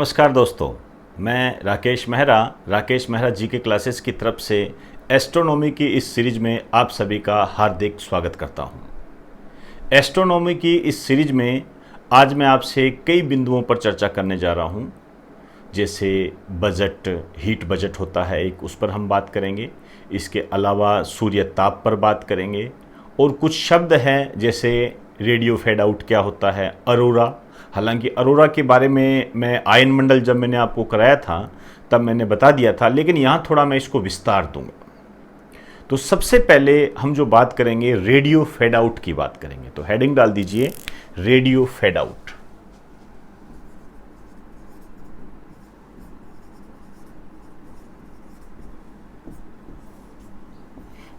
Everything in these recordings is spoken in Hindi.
नमस्कार दोस्तों, मैं राकेश मेहरा जी के क्लासेस की तरफ से एस्ट्रोनॉमी की इस सीरीज में आप सभी का हार्दिक स्वागत करता हूं। एस्ट्रोनॉमी की इस सीरीज में आज मैं आपसे कई बिंदुओं पर चर्चा करने जा रहा हूं, जैसे बजट, हीट बजट होता है एक, उस पर हम बात करेंगे। इसके अलावा सूर्य ताप पर बात करेंगे और कुछ शब्द हैं जैसे रेडियो फेड आउट क्या होता है, अरोरा। हालांकि अरोरा के बारे में मैं आयन मंडल जब मैंने आपको कराया था तब मैंने बता दिया था, लेकिन यहाँ थोड़ा मैं इसको विस्तार दूंगा। तो सबसे पहले हम जो बात करेंगे रेडियो फेड आउट की बात करेंगे। तो हेडिंग डाल दीजिए रेडियो फेड आउट।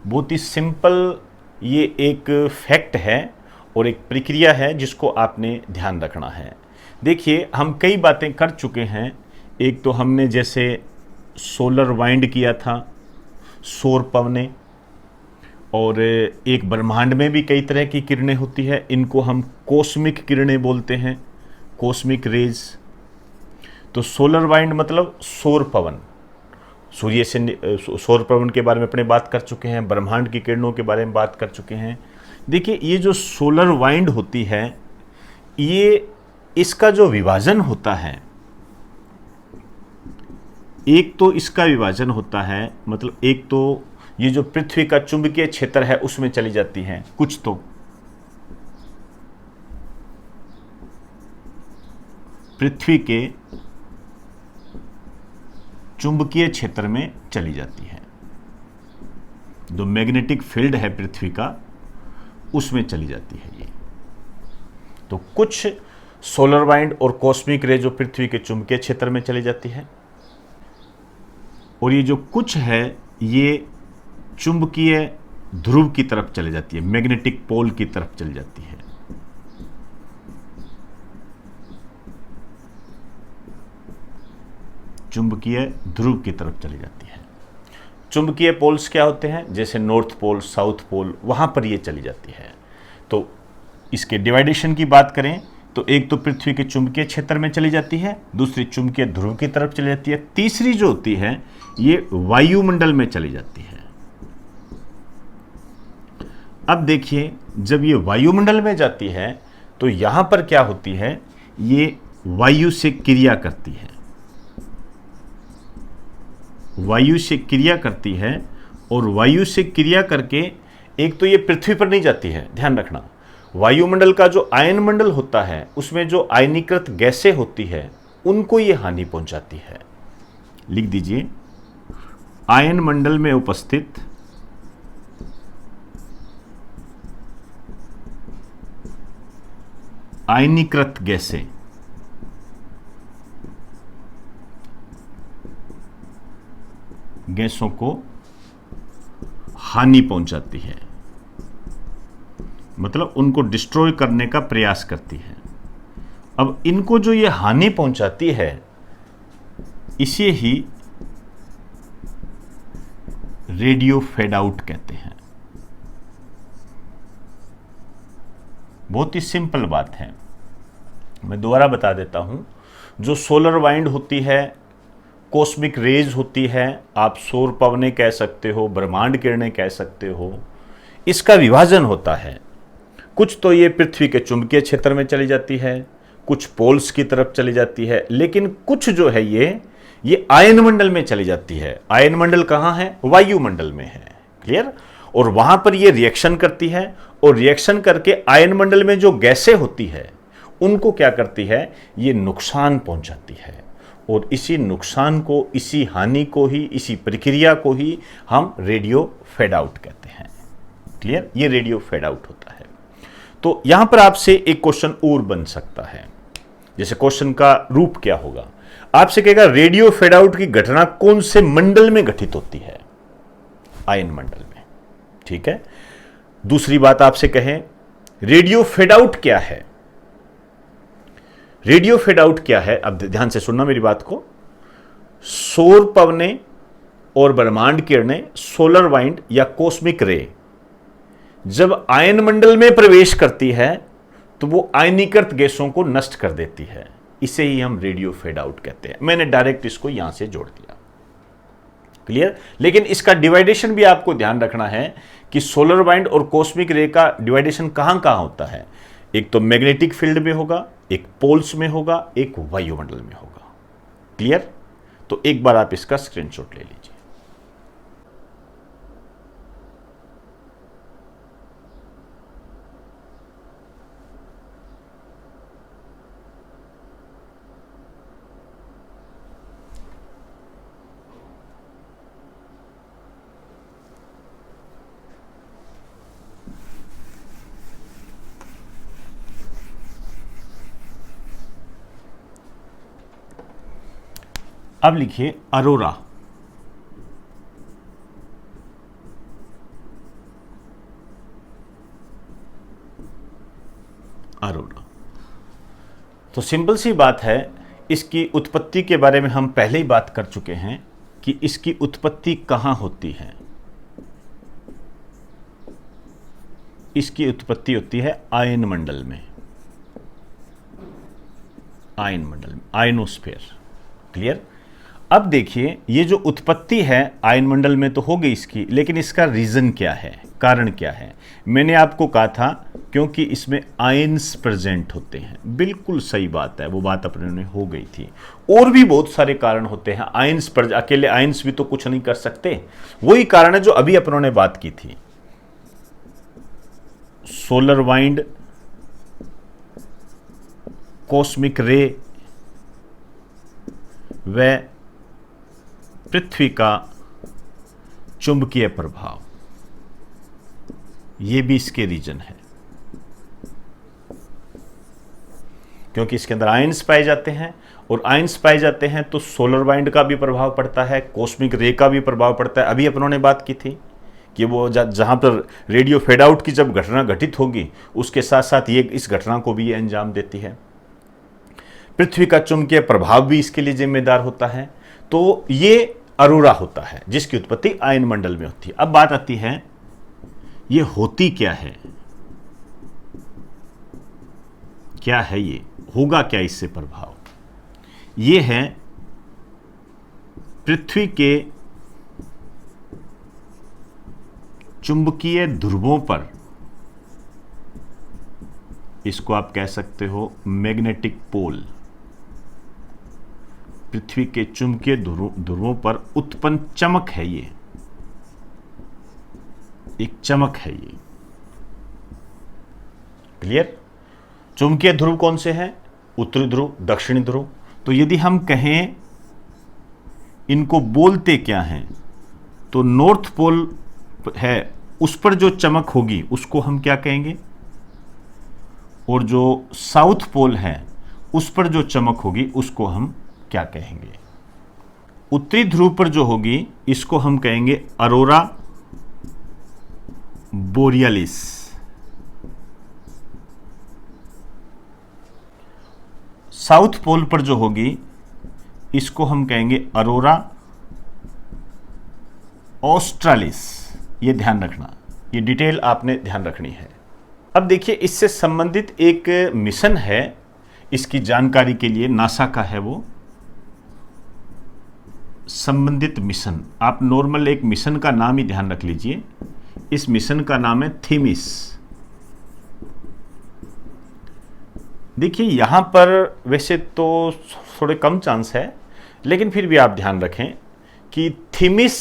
बहुत ही सिंपल ये एक फैक्ट है और एक प्रक्रिया है जिसको आपने ध्यान रखना है। देखिए, हम कई बातें कर चुके हैं। एक तो हमने जैसे सोलर वाइंड किया था, सौर पवने, और एक ब्रह्मांड में भी कई तरह की किरणें होती है, इनको हम कॉस्मिक किरणें बोलते हैं, कॉस्मिक रेज। तो सोलर वाइंड मतलब सौर पवन, सूर्य से सौर पवन के बारे में अपने बात कर चुके हैं, ब्रह्मांड की किरणों के बारे में बात कर चुके हैं। देखिए, ये जो सोलर वाइंड होती है, ये इसका जो विभाजन होता है, एक तो इसका विभाजन होता है, मतलब एक तो ये जो पृथ्वी का चुंबकीय क्षेत्र है उसमें चली जाती है, कुछ तो पृथ्वी के चुंबकीय क्षेत्र में चली जाती है। जो मैग्नेटिक फील्ड है पृथ्वी का, उसमें चली जाती है ये। तो कुछ सोलर वाइंड और कॉस्मिक रे जो पृथ्वी के चुंबकीय क्षेत्र में चली जाती है, और ये जो कुछ है ये चुंबकीय ध्रुव की तरफ चली जाती है, मैग्नेटिक पोल की तरफ चली जाती है। चुंबकीय ध्रुव की तरफ चली जाती है। चुंबकीय पोल्स क्या होते हैं, जैसे नॉर्थ पोल, साउथ पोल, वहां पर ये चली जाती है। तो इसके डिवाइडेशन की बात करें तो एक तो पृथ्वी के चुंबकीय क्षेत्र में चली जाती है, दूसरी चुंबकीय ध्रुव की तरफ चली जाती है, तीसरी जो होती है ये वायुमंडल में चली जाती है। अब देखिए, जब ये वायुमंडल में जाती है तो यहां पर क्या होती है, ये वायु से क्रिया करती है, वायु से क्रिया करती है, और वायु से क्रिया करके एक तो ये पृथ्वी पर नहीं जाती है, ध्यान रखना। वायुमंडल का जो आयन मंडल होता है उसमें जो आयनीकृत गैसें होती है उनको ये हानि पहुंचाती है। लिख दीजिए, आयन मंडल में उपस्थित आयनीकृत गैसें गैसों को हानि पहुंचाती है, मतलब उनको डिस्ट्रॉय करने का प्रयास करती है। अब इनको जो ये हानि पहुंचाती है, इसे ही रेडियो फेड आउट कहते हैं। बहुत ही सिंपल बात है, मैं दोबारा बता देता हूं। जो सोलर वाइंड होती है, कॉस्मिक रेज होती है, आप सौर पवने कह सकते हो, ब्रह्मांड किरणें कह सकते हो, इसका विभाजन होता है। कुछ तो ये पृथ्वी के चुंबकीय क्षेत्र में चली जाती है, कुछ पोल्स की तरफ चली जाती है, लेकिन कुछ जो है ये आयन मंडल में चली जाती है। आयन मंडल कहाँ है, वायुमंडल में है, क्लियर। और वहां पर ये रिएक्शन करती है, और रिएक्शन करके आयन मंडल में जो गैसें होती है उनको क्या करती है, ये नुकसान पहुंचाती है। और इसी नुकसान को, इसी हानि को ही, इसी प्रक्रिया को ही हम रेडियो फेड आउट कहते हैं, क्लियर। ये रेडियो फेड आउट होता है। तो यहां पर आपसे एक क्वेश्चन और बन सकता है। जैसे क्वेश्चन का रूप क्या होगा, आपसे कहेगा रेडियो फेड आउट की घटना कौन से मंडल में घटित होती है, आयन मंडल में, ठीक है। दूसरी बात आपसे कहें रेडियो फेड आउट क्या है, रेडियो फेड आउट क्या है, अब ध्यान से सुनना मेरी बात को। सौर पवने और ब्रह्मांड किरणें, सोलर वाइंड या कॉस्मिक रे जब आयन मंडल में प्रवेश करती है तो वो आयनीकृत गैसों को नष्ट कर देती है। इसे ही हम रेडियो फेड आउट कहते हैं। मैंने डायरेक्ट इसको यहां से जोड़ दिया। क्लियर? लेकिन इसका डिवाइडेशन भी आपको ध्यान रखना है कि सोलर वाइंड और कॉस्मिक रे का डिवाइडेशन कहां कहां होता है। एक तो मैग्नेटिक फील्ड में होगा, एक पोल्स में होगा, एक वायुमंडल में होगा। क्लियर? तो एक बार आप इसका स्क्रीनशॉट ले लीजिए। अब लिखिए अरोरा। अरोरा तो सिंपल सी बात है, इसकी उत्पत्ति के बारे में हम पहले ही बात कर चुके हैं कि इसकी उत्पत्ति कहां होती है। इसकी उत्पत्ति होती है आयन मंडल में, आयन मंडल में, आयनोस्फीयर। क्लियर? अब देखिए, ये जो उत्पत्ति है आयन मंडल में तो हो गई इसकी, लेकिन इसका रीजन क्या है, कारण क्या है? मैंने आपको कहा था क्योंकि इसमें आयन्स प्रेजेंट होते हैं। बिल्कुल सही बात है, वो बात अपने ने हो गई थी। और भी बहुत सारे कारण होते हैं आयन्स पर, अकेले आयन्स भी तो कुछ नहीं कर सकते। वही कारण है जो अभी अपनों ने बात की थी। सोलर वाइंड, कॉस्मिक रे व पृथ्वी का चुंबकीय प्रभाव, ये भी इसके रीजन है, क्योंकि इसके अंदर आयन्स पाए जाते हैं, और आयन्स पाए जाते हैं तो सोलर वाइंड का भी प्रभाव पड़ता है, कॉस्मिक रे का भी प्रभाव पड़ता है। अभी अपनों ने बात की थी कि वो जहां पर रेडियो फेड आउट की जब घटना घटित होगी, उसके साथ साथ ये इस घटना को भी ये अंजाम देती है। पृथ्वी का चुंबकीय प्रभाव भी इसके लिए जिम्मेदार होता है। तो ये अरोरा होता है जिसकी उत्पत्ति आयन मंडल में होती है। अब बात आती है, ये होती क्या है, क्या है ये, होगा क्या इससे प्रभाव? ये है पृथ्वी के चुंबकीय ध्रुवों पर, इसको आप कह सकते हो मैग्नेटिक पोल, पृथ्वी के चुंबकीय ध्रुवों पर उत्पन्न चमक है। ये एक चमक है ये। क्लियर? चुंबकीय ध्रुव कौन से हैं? उत्तरी ध्रुव, दक्षिणी ध्रुव। तो यदि हम कहें इनको बोलते क्या हैं, तो नॉर्थ पोल है, उस पर जो चमक होगी उसको हम क्या कहेंगे, और जो साउथ पोल है उस पर जो चमक होगी उसको हम क्या कहेंगे? उत्तरी ध्रुव पर जो होगी इसको हम कहेंगे अरोरा बोरियलिस। साउथ पोल पर जो होगी इसको हम कहेंगे अरोरा ऑस्ट्रालिस। ये ध्यान रखना, ये डिटेल आपने ध्यान रखनी है। अब देखिए, इससे संबंधित एक मिशन है, इसकी जानकारी के लिए नासा का है वो संबंधित मिशन। आप नॉर्मल एक मिशन का नाम ही ध्यान रख लीजिए। इस मिशन का नाम है थीमिस। देखिए, यहां पर वैसे तो थोड़े कम चांस है, लेकिन फिर भी आप ध्यान रखें कि थीमिस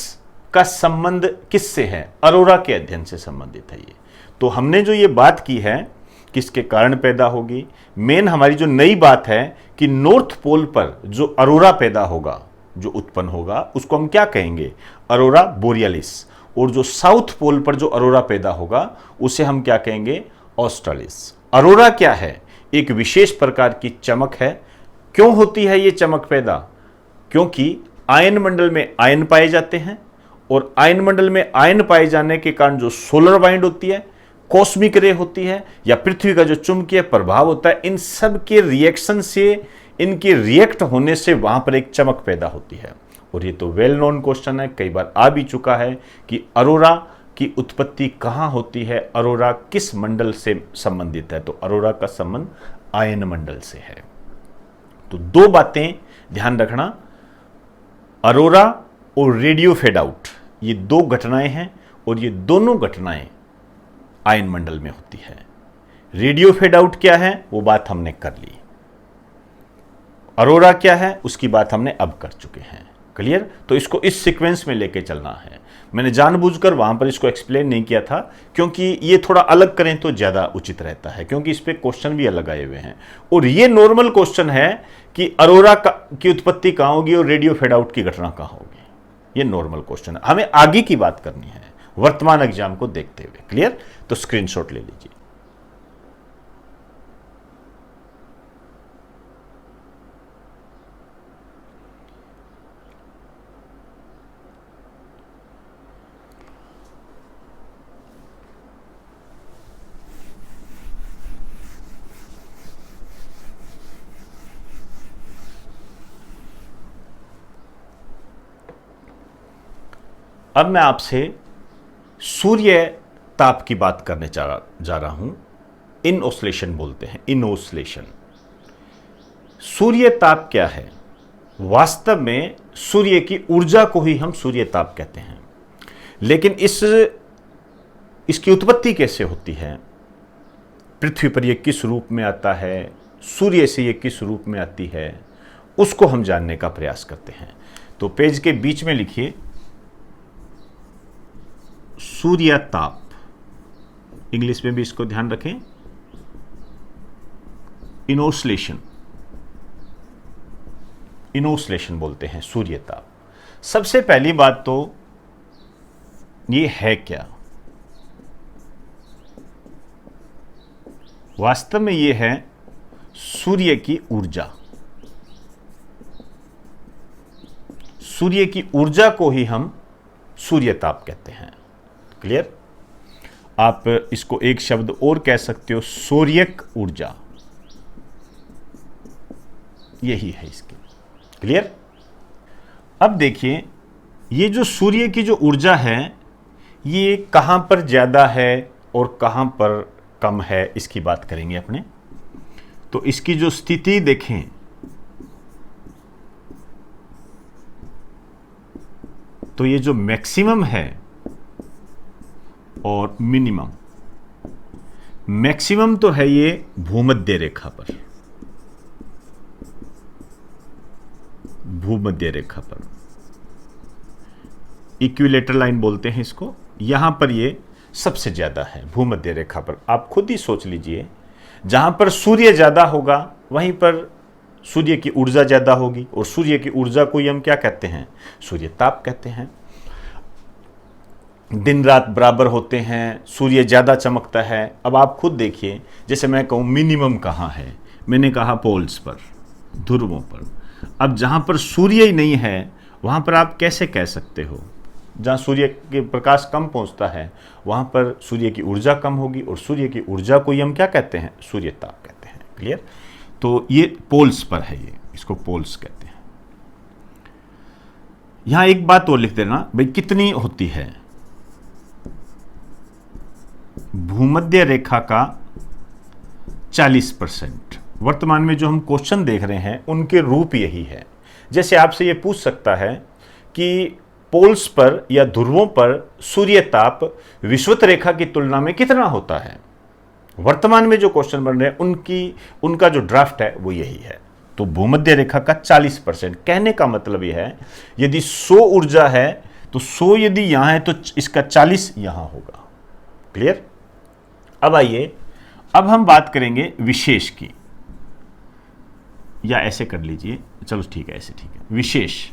का संबंध किससे है? अरोरा के अध्ययन से संबंधित है ये। तो हमने जो ये बात की है किसके कारण पैदा होगी, मेन हमारी जो नई बात है कि नॉर्थ पोल पर जो अरोरा पैदा होगा, जो उत्पन्न होगा, उसको हम क्या कहेंगे? अरोरा बोरियलिस। और जो साउथ पोल पर जो अरोरा पैदा होगा उसे हम क्या कहेंगे? ऑस्ट्रालिस। अरोरा क्या है? एक विशेष प्रकार की चमक है। क्यों होती है ये चमक पैदा? क्योंकि आयन मंडल में आयन पाए जाते हैं, और आयन मंडल में आयन पाए जाने के कारण जो सोलर वाइंड होती है, कॉस्मिक रे होती है, या पृथ्वी का जो चुंबकीय प्रभाव होता है, इन सब के रिएक्शन से, इनके रिएक्ट होने से वहां पर एक चमक पैदा होती है। और ये तो वेल नोन क्वेश्चन है, कई बार आ भी चुका है कि अरोरा की उत्पत्ति कहां होती है, अरोरा किस मंडल से संबंधित है? तो अरोरा का संबंध आयन मंडल से है। तो दो बातें ध्यान रखना, अरोरा और रेडियो फेड आउट, ये दो घटनाएं हैं और ये दोनों घटनाएं आयन मंडल में होती है। रेडियो फेड आउट क्या है वो बात हमने कर ली, अरोरा क्या है उसकी बात हमने अब कर चुके हैं। क्लियर? तो इसको इस सीक्वेंस में लेके चलना है। मैंने जानबूझकर वहां पर इसको एक्सप्लेन नहीं किया था क्योंकि ये थोड़ा अलग करें तो ज्यादा उचित रहता है, क्योंकि इस पे क्वेश्चन भी अलग आए हुए हैं और ये नॉर्मल क्वेश्चन है कि अरोरा की उत्पत्ति कहां होगी और रेडियो फेड आउट की घटना कहां होगी। ये नॉर्मल क्वेश्चन है, हमें आगे की बात करनी है वर्तमान एग्जाम को देखते हुए। क्लियर? तो स्क्रीनशॉट ले लीजिए। अब मैं आपसे सूर्य ताप की बात करने जा रहा हूं। इन ओस्लेशन बोलते हैं, इन ओस्लेशन। सूर्य ताप क्या है? वास्तव में सूर्य की ऊर्जा को ही हम सूर्य ताप कहते हैं, लेकिन इसकी उत्पत्ति कैसे होती है, पृथ्वी पर यह किस रूप में आता है, सूर्य से यह किस रूप में आती है, उसको हम जानने का प्रयास करते हैं। तो पेज के बीच में लिखिए सूर्य ताप, इंग्लिश में भी इसको ध्यान रखें, इनोस्लेशन, इनोस्लेशन बोलते हैं सूर्य ताप। सबसे पहली बात तो ये है क्या? वास्तव में ये है सूर्य की ऊर्जा। सूर्य की ऊर्जा को ही हम सूर्य ताप कहते हैं। क्लियर? आप इसको एक शब्द और कह सकते हो, सूर्यक ऊर्जा, यही है इसकी। क्लियर? अब देखिए, ये जो सूर्य की जो ऊर्जा है ये कहां पर ज्यादा है और कहां पर कम है, इसकी बात करेंगे अपने। तो इसकी जो स्थिति देखें, तो ये जो मैक्सिमम है और मिनिमम, मैक्सिमम तो है ये भूमध्य रेखा पर, भूमध्य रेखा पर, इक्विलेटरल लाइन बोलते हैं इसको। यहां पर ये सबसे ज्यादा है भूमध्य रेखा पर। आप खुद ही सोच लीजिए, जहां पर सूर्य ज्यादा होगा वहीं पर सूर्य की ऊर्जा ज्यादा होगी, और सूर्य की ऊर्जा को ही हम क्या कहते हैं? सूर्य ताप कहते हैं। दिन रात बराबर होते हैं, सूर्य ज्यादा चमकता है। अब आप खुद देखिए, जैसे मैं कहूं मिनिमम कहां है, मैंने कहा पोल्स पर, ध्रुवों पर। अब जहां पर सूर्य ही नहीं है वहां पर आप कैसे कह सकते हो? जहां सूर्य के प्रकाश कम पहुंचता है वहां पर सूर्य की ऊर्जा कम होगी, और सूर्य की ऊर्जा को ही हम क्या कहते हैं? सूर्य ताप कहते हैं। क्लियर? तो ये पोल्स पर है, ये इसको पोल्स कहते हैं। यहां एक बात और लिख देना भाई, कितनी होती है? भूमध्य रेखा का 40%। वर्तमान में जो हम क्वेश्चन देख रहे हैं उनके रूप यही है। जैसे आपसे ये पूछ सकता है कि पोल्स पर या ध्रुवों पर सूर्य ताप विषुवत रेखा की तुलना में कितना होता है। वर्तमान में जो क्वेश्चन बन रहे हैं उनका जो ड्राफ्ट है वो यही है। तो भूमध्य रेखा का 40%, कहने का मतलब यह है यदि 100 ऊर्जा है तो 100 यदि यहां है तो इसका 40 यहां होगा। क्लियर? अब आइए, अब हम बात करेंगे विशेष की, या ऐसे कर लीजिए, चलो ठीक है, ऐसे ठीक है। विशेष,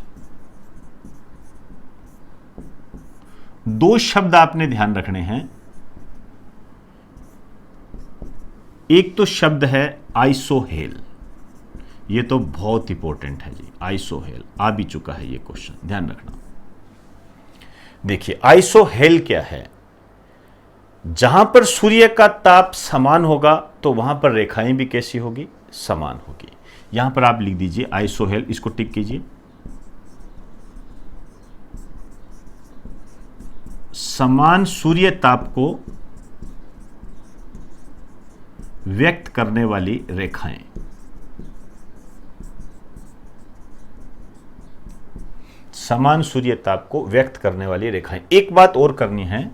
दो शब्द आपने ध्यान रखने हैं। एक तो शब्द है आइसोहेल, ये तो बहुत इंपॉर्टेंट है जी। आइसोहेल आ भी चुका है ये क्वेश्चन, ध्यान रखना। देखिए आइसोहेल क्या है? जहां पर सूर्य का ताप समान होगा तो वहां पर रेखाएं भी कैसी होगी? समान होगी। यहां पर आप लिख दीजिए आइसोहेल, इसको टिक कीजिए। समान सूर्य ताप को व्यक्त करने वाली रेखाएं, समान सूर्य ताप को व्यक्त करने वाली रेखाएं। एक बात और करनी है,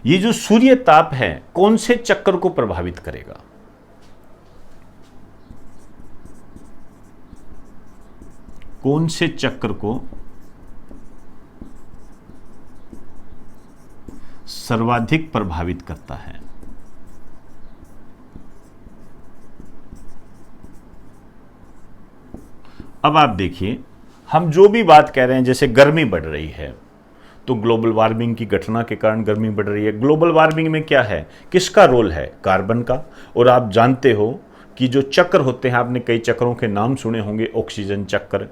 ये जो सूर्य ताप है कौन से चक्र को प्रभावित करेगा? कौन से चक्र को सर्वाधिक प्रभावित करता है? अब आप देखिए, हम जो भी बात कह रहे हैं, जैसे गर्मी बढ़ रही है तो ग्लोबल वार्मिंग की घटना के कारण गर्मी बढ़ रही है। ग्लोबल वार्मिंग में क्या है, किसका रोल है? कार्बन का। और आप जानते हो कि जो चक्र होते हैं, आपने कई चक्रों के नाम सुने होंगे, ऑक्सीजन चक्र,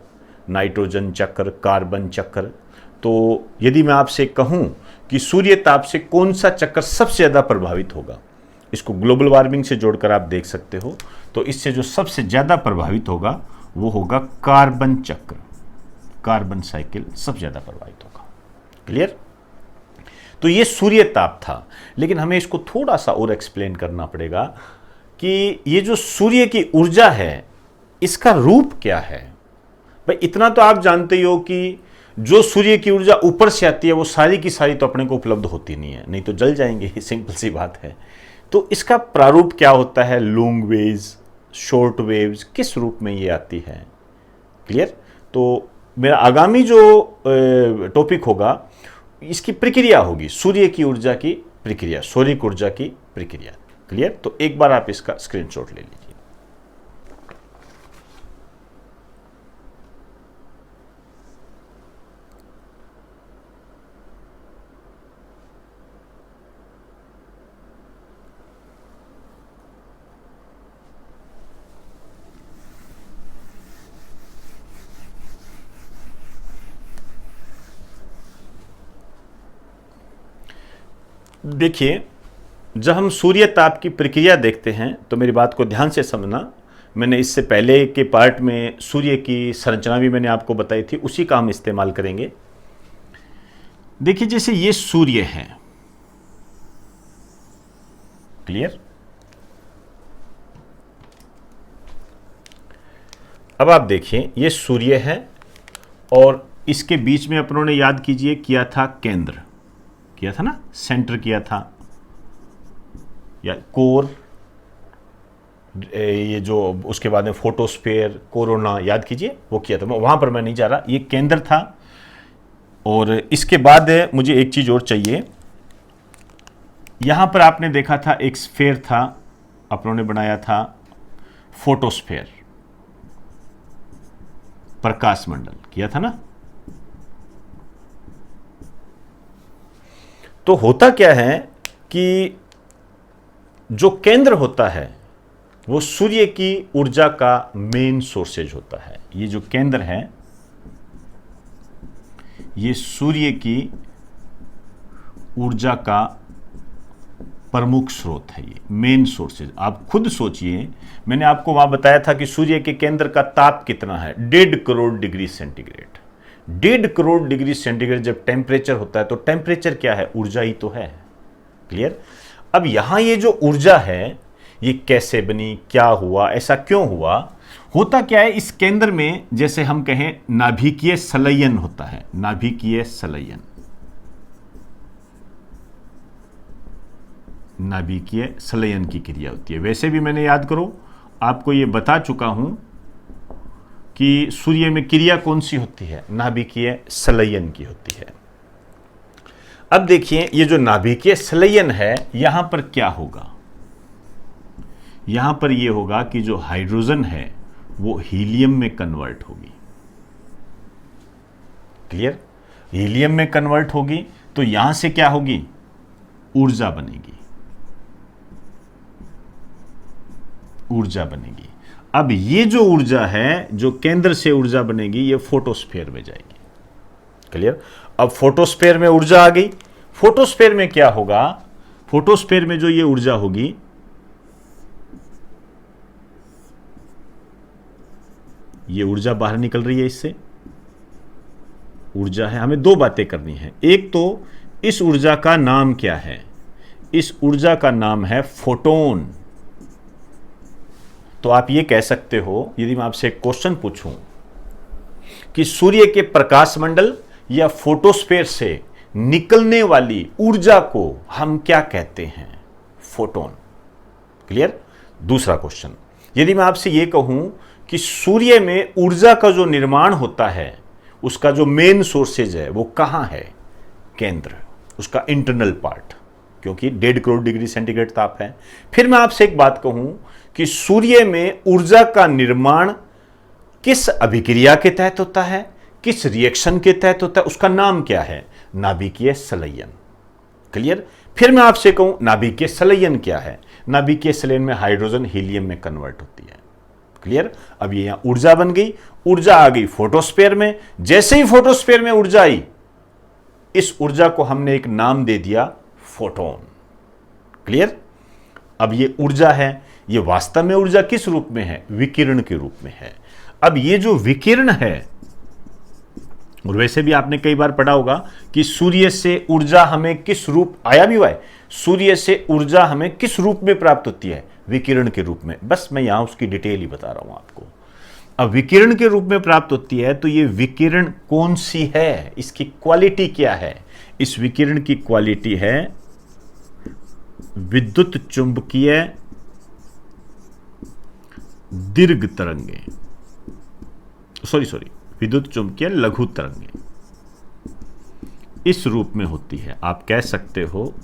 नाइट्रोजन चक्र, कार्बन चक्र। तो यदि मैं आपसे कहूं कि सूर्य ताप से कौन सा चक्र सबसे ज़्यादा प्रभावित होगा, इसको ग्लोबल वार्मिंग से जोड़कर आप देख सकते हो, तो इससे जो सबसे ज़्यादा प्रभावित होगा वो होगा कार्बन चक्र, कार्बन साइकिल सबसे ज़्यादा प्रभावित होगा। क्लियर? तो ये सूर्य ताप था, लेकिन हमें इसको थोड़ा सा और एक्सप्लेन करना पड़ेगा कि ये जो सूर्य की ऊर्जा है इसका रूप क्या है। भाई इतना तो आप जानते ही हो कि जो सूर्य की ऊर्जा ऊपर से आती है वो सारी की सारी तो अपने को उपलब्ध होती नहीं है, नहीं तो जल जाएंगे, सिंपल सी बात है। तो इसका प्रारूप क्या होता है? लॉन्ग वेव्स, शॉर्ट वेव्स, किस रूप में ये आती है? क्लियर? तो मेरा आगामी जो टॉपिक होगा इसकी प्रक्रिया होगी, सूर्य की ऊर्जा की प्रक्रिया, सूर्य की ऊर्जा की प्रक्रिया। क्लियर? तो एक बार आप इसका स्क्रीनशॉट ले लीजिए। देखिए, जब हम सूर्य ताप की प्रक्रिया देखते हैं तो मेरी बात को ध्यान से समझना। मैंने इससे पहले के पार्ट में सूर्य की संरचना भी मैंने आपको बताई थी, उसी का हम इस्तेमाल करेंगे। देखिए, जैसे ये सूर्य है, क्लियर? अब आप देखिए, ये सूर्य है और इसके बीच में अपनों ने याद कीजिए किया था केंद्र, किया था ना, सेंटर किया था, या कोर, ये जो उसके बाद में फोटोस्फीयर, कोरोना, याद कीजिए वो किया था। वहां पर मैं नहीं जा रहा, ये केंद्र था। और इसके बाद मुझे एक चीज और चाहिए, यहां पर आपने देखा था एक स्फीयर था, अपनों ने बनाया था फोटोस्फीयर, प्रकाश मंडल, किया था ना। तो होता क्या है कि जो केंद्र होता है वो सूर्य की ऊर्जा का मेन सोर्सेज होता है। ये जो केंद्र है ये सूर्य की ऊर्जा का प्रमुख स्रोत है, ये मेन सोर्सेज। आप खुद सोचिए, मैंने आपको वहां बताया था कि सूर्य के केंद्र का ताप कितना है, 1.5 crore degree centigrade. 1.5 crore degree centigrade जब टेम्परेचर होता है तो टेम्परेचर क्या है? ऊर्जा ही तो है। क्लियर? अब यहां ये जो ऊर्जा है ये कैसे बनी, क्या हुआ, ऐसा क्यों हुआ? होता क्या है, इस केंद्र में जैसे हम कहें नाभिकीय संलयन होता है, नाभिकीय संलयन, नाभिकीय संलयन की क्रिया होती है। वैसे भी मैंने, याद करो, आपको ये बता चुका हूं कि सूर्य में क्रिया कौन सी होती है? नाभिकीय संलयन की होती है। अब देखिए, ये जो नाभिकीय संलयन है, यहां पर क्या होगा? यहां पर यह होगा कि जो हाइड्रोजन है वो हीलियम में कन्वर्ट होगी। क्लियर? हीलियम में कन्वर्ट होगी तो यहां से क्या होगी? ऊर्जा बनेगी, ऊर्जा बनेगी। अब ये जो ऊर्जा है, जो केंद्र से ऊर्जा बनेगी, ये फोटोस्फीयर में जाएगी। क्लियर? अब फोटोस्फीयर में ऊर्जा आ गई। फोटोस्फीयर में क्या होगा? फोटोस्फीयर में जो ये ऊर्जा होगी, ये ऊर्जा बाहर निकल रही है, इससे ऊर्जा है। हमें दो बातें करनी है। एक तो इस ऊर्जा का नाम क्या है? इस ऊर्जा का नाम है फोटोन। तो आप ये कह सकते हो, यदि मैं आपसे एक क्वेश्चन पूछूं कि सूर्य के प्रकाश मंडल या फोटोस्फीयर से निकलने वाली ऊर्जा को हम क्या कहते हैं? फोटोन। क्लियर? दूसरा क्वेश्चन, यदि मैं आपसे यह कहूं कि सूर्य में ऊर्जा का जो निर्माण होता है उसका जो मेन सोर्सेज है वो कहां है? केंद्र, उसका इंटरनल पार्ट, क्योंकि 1.5 करोड़ डिग्री सेंटीग्रेड ताप है। फिर मैं आपसे एक बात कहूं कि सूर्य में ऊर्जा का निर्माण किस अभिक्रिया के तहत होता है, किस रिएक्शन के तहत होता है, उसका नाम क्या है? नाभिकीय संलयन। क्लियर? फिर मैं आपसे कहूं नाभिकीय संलयन क्या है? नाभिकीय संलयन में हाइड्रोजन हीलियम में कन्वर्ट होती है। क्लियर? अब ये यहां ऊर्जा बन गई, ऊर्जा आ गई फोटोस्फीयर में। जैसे ही फोटोस्फीयर में ऊर्जा आई, इस ऊर्जा को हमने एक नाम दे दिया फोटोन। क्लियर? अब ये ऊर्जा है, ये वास्तव में ऊर्जा किस रूप में है? विकिरण के रूप में है। अब ये जो विकिरण है, और वैसे भी आपने कई बार पढ़ा होगा कि सूर्य से ऊर्जा हमें किस रूप, आया भी हुआ है, सूर्य से ऊर्जा हमें किस रूप में प्राप्त होती है? विकिरण के रूप में। बस मैं यहां उसकी डिटेल ही बता रहा हूं आपको। अब विकिरण के रूप में प्राप्त होती है, तो ये विकिरण कौन सी है, इसकी क्वालिटी क्या है? इस विकिरण की क्वालिटी है विद्युत चुंबकीय दीर्घ तरंगे, सॉरी विद्युत चुंबकीय लघु तरंगे इस रूप में होती है। आप कह सकते हो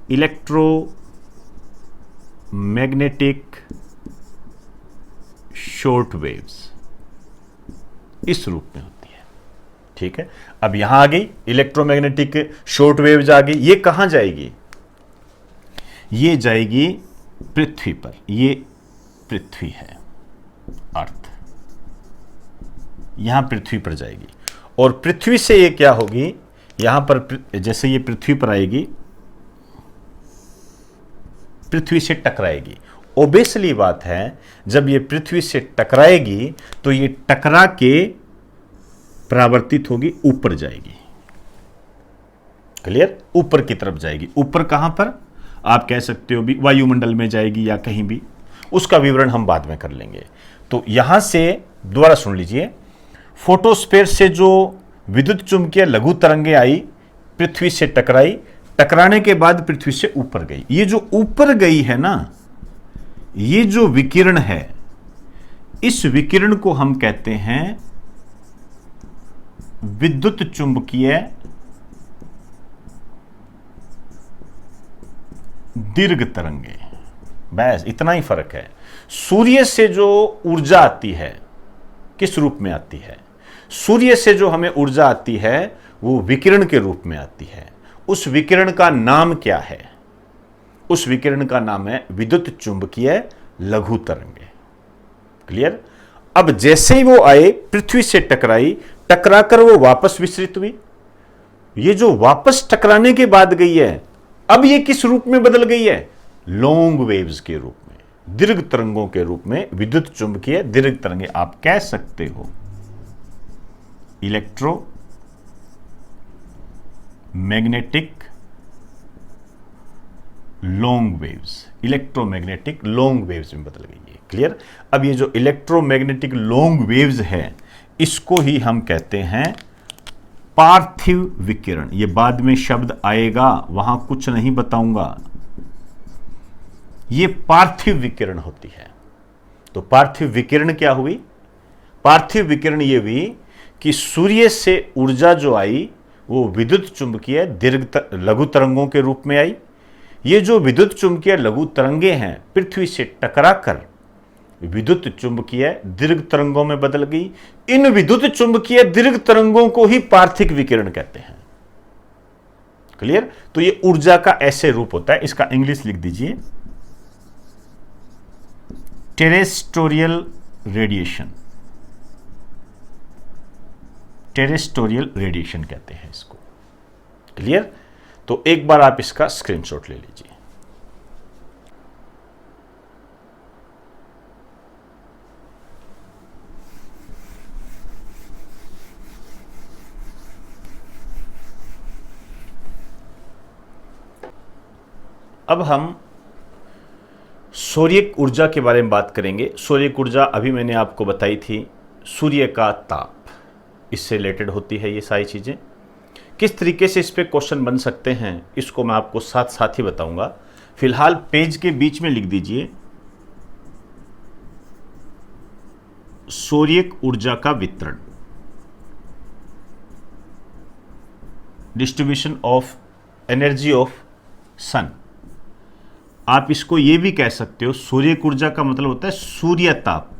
इलेक्ट्रोमैग्नेटिक शॉर्ट वेव्स, इस रूप में होती है। ठीक है? अब यहां आ गई इलेक्ट्रोमैग्नेटिक शॉर्ट वेव्स आ गई। ये कहां जाएगी? ये जाएगी पृथ्वी पर। ये पृथ्वी है, अर्थ, यहां पृथ्वी पर जाएगी। और पृथ्वी से ये क्या होगी? यहां पर जैसे ये पृथ्वी पर आएगी, पृथ्वी से टकराएगी। ओबेसली बात है, जब ये पृथ्वी से टकराएगी तो ये टकरा के परावर्तित होगी, ऊपर जाएगी। क्लियर? ऊपर की तरफ जाएगी। ऊपर कहां पर? आप कह सकते हो भी वायुमंडल में जाएगी या कहीं भी, उसका विवरण हम बाद में कर लेंगे। तो यहां से दोबारा सुन लीजिए, फोटोस्फीयर से जो विद्युत चुंबकीय लघु तरंगे आई, पृथ्वी से टकराई, टकराने के बाद पृथ्वी से ऊपर गई। ये जो ऊपर गई है ना, ये जो विकिरण है, इस विकिरण को हम कहते हैं विद्युत चुंबकीय दीर्घ तरंगे। बस इतना ही फर्क है। सूर्य से जो ऊर्जा आती है, किस रूप में आती है? सूर्य से जो हमें ऊर्जा आती है वो विकिरण के रूप में आती है। उस विकिरण का नाम क्या है? उस विकिरण का नाम है विद्युत चुंबकीय लघु तरंगे। क्लियर? अब जैसे ही वो आए, पृथ्वी से टकराई, टकराकर वो वापस विसरित हुई। ये जो वापस टकराने के बाद गई है, अब ये किस रूप में बदल गई है? लॉन्ग वेव्स के रूप में, दीर्घ तरंगों के रूप में, विद्युत चुंबकीय दीर्घ तरंगे। आप कह सकते हो electromagnetic long waves, electromagnetic long waves में बदल गई है। क्लियर? अब ये जो इलेक्ट्रोमैग्नेटिक लॉन्ग वेव्स है, इसको ही हम कहते हैं पार्थिव विकिरण। ये बाद में शब्द आएगा, वहां कुछ नहीं बताऊंगा। ये पार्थिव विकिरण होती है। तो पार्थिव विकिरण क्या हुई? पार्थिव विकिरण ये हुई कि सूर्य से ऊर्जा जो आई वो विद्युत चुंबकीय लघु तरंगों के रूप में आई। ये जो विद्युत चुंबकीय लघु तरंगे हैं, पृथ्वी से टकराकर विद्युत चुंबकीय दीर्घ तरंगों में बदल गई। इन विद्युत चुंबकीय दीर्घ तरंगों को ही पार्थिव विकिरण कहते हैं। क्लियर? तो ये ऊर्जा का ऐसे रूप होता है। इसका इंग्लिश लिख दीजिए, टेरेस्ट्रियल रेडिएशन। टेरेस्ट्रियल रेडिएशन कहते हैं इसको। क्लियर? तो एक बार आप इसका स्क्रीनशॉट ले लीजिए। अब हम सौर्यिक ऊर्जा के बारे में बात करेंगे। सौर्यिक ऊर्जा अभी मैंने आपको बताई थी सूर्य का ताप, इससे रिलेटेड होती है ये सारी चीज़ें। किस तरीके से इस पे क्वेश्चन बन सकते हैं इसको मैं आपको साथ साथ ही बताऊंगा। फिलहाल पेज के बीच में लिख दीजिए सौर्यक ऊर्जा का वितरण, डिस्ट्रीब्यूशन ऑफ एनर्जी ऑफ सन। आप इसको ये भी कह सकते हो, सौर्यक ऊर्जा का मतलब होता है सूर्य ताप,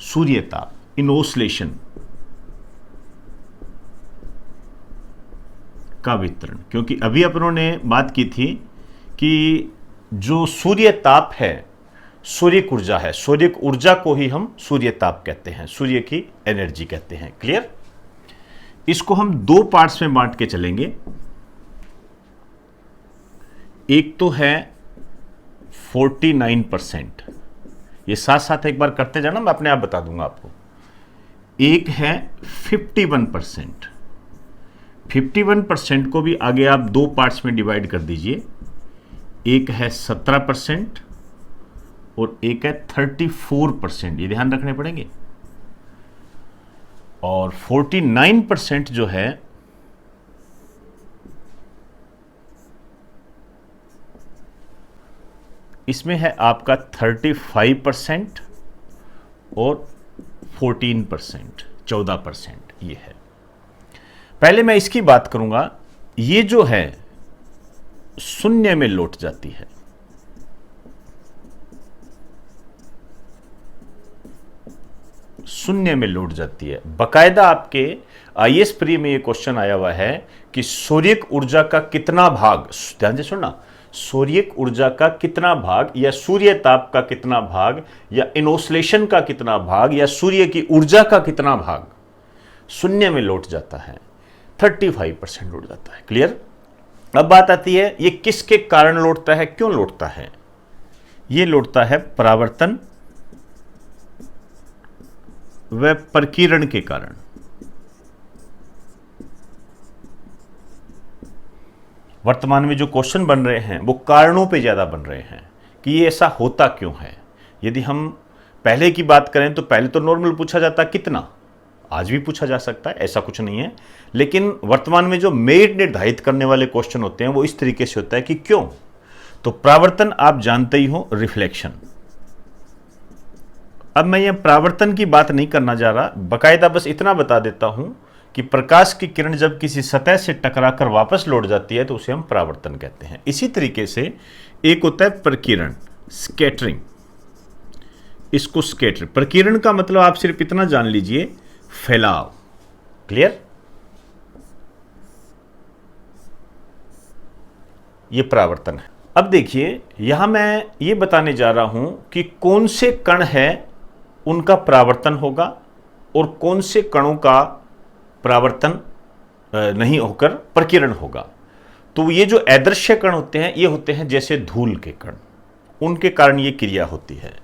सूर्य ताप इन ओस्लेशन का वितरण। क्योंकि अभी अपनों ने बात की थी कि जो सूर्य ताप है सूर्यक ऊर्जा है, सूर्यक ऊर्जा को ही हम सूर्य ताप कहते हैं, सूर्य की एनर्जी कहते हैं। क्लियर? इसको हम दो पार्ट्स में बांट के चलेंगे। एक तो है 49%, ये साथ साथ एक बार करते जाना, मैं अपने आप बता दूंगा आपको। एक है 51%। 51% को भी आगे आप दो पार्ट्स में डिवाइड कर दीजिए। एक है 17% और एक है 34%, ये ध्यान रखने पड़ेंगे। और 49% जो है इसमें है आपका 35% और 14%, 14% ये है। पहले मैं इसकी बात करूंगा। ये जो है शून्य में लौट जाती है, शून्य में लौट जाती है। बकायदा आपके आईएएस प्री में ये क्वेश्चन आया हुआ है कि सौर्यक ऊर्जा का कितना भाग, ध्यान से सुनना, सौर्यक ऊर्जा का कितना भाग या सूर्य ताप का कितना भाग या इनोस्लेशन का कितना भाग या सूर्य की ऊर्जा का कितना भाग शून्य में लौट जाता है। 35% लौट जाता है। क्लियर? अब बात आती है ये किसके कारण लौटता है, क्यों लौटता है? ये लौटता है परावर्तन व प्रकीर्ण के कारण। वर्तमान में जो क्वेश्चन बन रहे हैं वो कारणों पे ज़्यादा बन रहे हैं कि ये ऐसा होता क्यों है। यदि हम पहले की बात करें तो पहले तो नॉर्मल पूछा जाता कितना, आज भी पूछा जा सकता है, ऐसा कुछ नहीं है। लेकिन वर्तमान में जो मेरिट निर्धारित करने वाले क्वेश्चन होते हैं वो इस तरीके से होता है कि क्यों। तो परावर्तन आप जानते ही हो, रिफ्लेक्शन। अब मैं ये परावर्तन की बात नहीं करना जा रहा, बकायदा बस इतना बता देता हूं कि प्रकाश की किरण जब किसी सतह से टकराकर वापस लौट जाती है तो उसे हम परावर्तन कहते हैं। इसी तरीके से एक होता है प्रकीर्ण, स्कैटरिंग। इसको स्कैटर, प्रकीर्ण का मतलब आप सिर्फ इतना जान लीजिए, फैलाव। क्लियर? ये परावर्तन है। अब देखिए यहां मैं ये बताने जा रहा हूं कि कौन से कण है उनका परावर्तन होगा और कौन से कणों का परावर्तन नहीं होकर प्रकीर्ण होगा। तो ये जो अदृश्य कण होते हैं ये होते हैं जैसे धूल के कण, उनके कारण ये क्रिया होती है।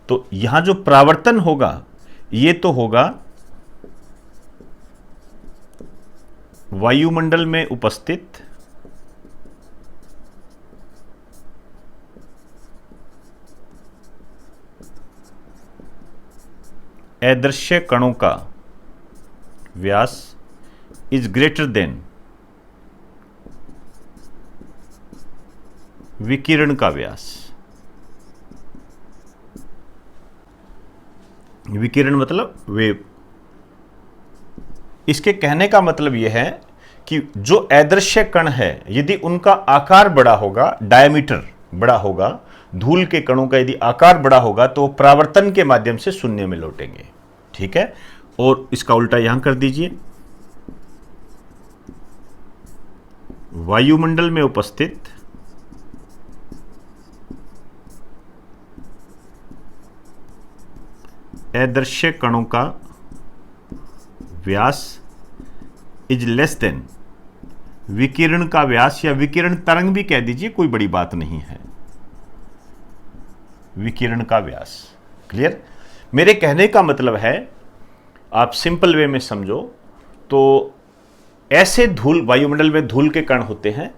तो यहां जो परावर्तन होगा ये तो होगा वायुमंडल में उपस्थित अदृश्य कणों का व्यास इज ग्रेटर देन विकिरण का व्यास। विकिरण मतलब वेव। इसके कहने का मतलब यह है कि जो अदृश्य कण है यदि उनका आकार बड़ा होगा, डायमीटर बड़ा होगा, धूल के कणों का यदि आकार बड़ा होगा तो परावर्तन के माध्यम से शून्य में लौटेंगे। ठीक है? और इसका उल्टा यहां कर दीजिए, वायुमंडल में उपस्थित अदृश्य कणों का व्यास इज लेस देन विकिरण का व्यास, या विकिरण तरंग भी कह दीजिए, कोई बड़ी बात नहीं है, विकिरण का व्यास। क्लियर? मेरे कहने का मतलब है, आप सिंपल वे में समझो तो ऐसे धूल, वायुमंडल में धूल के कण होते हैं,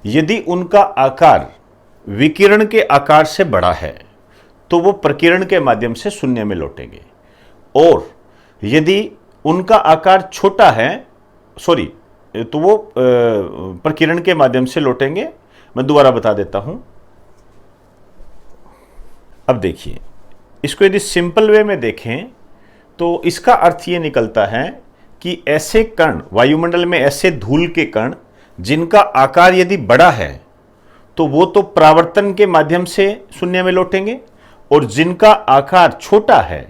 यदि उनका आकार विकिरण के आकार से बड़ा है तो वो प्रकीर्ण के माध्यम से शून्य में लौटेंगे। और यदि उनका आकार छोटा है, सॉरी, तो वो प्रकीर्णन के माध्यम से लौटेंगे। मैं दोबारा बता देता हूं। अब देखिए, इसको यदि सिंपल वे में देखें तो इसका अर्थ ये निकलता है कि ऐसे कण वायुमंडल में, ऐसे धूल के कण जिनका आकार यदि बड़ा है तो वो तो परावर्तन के माध्यम से शून्य में लौटेंगे, और जिनका आकार छोटा है,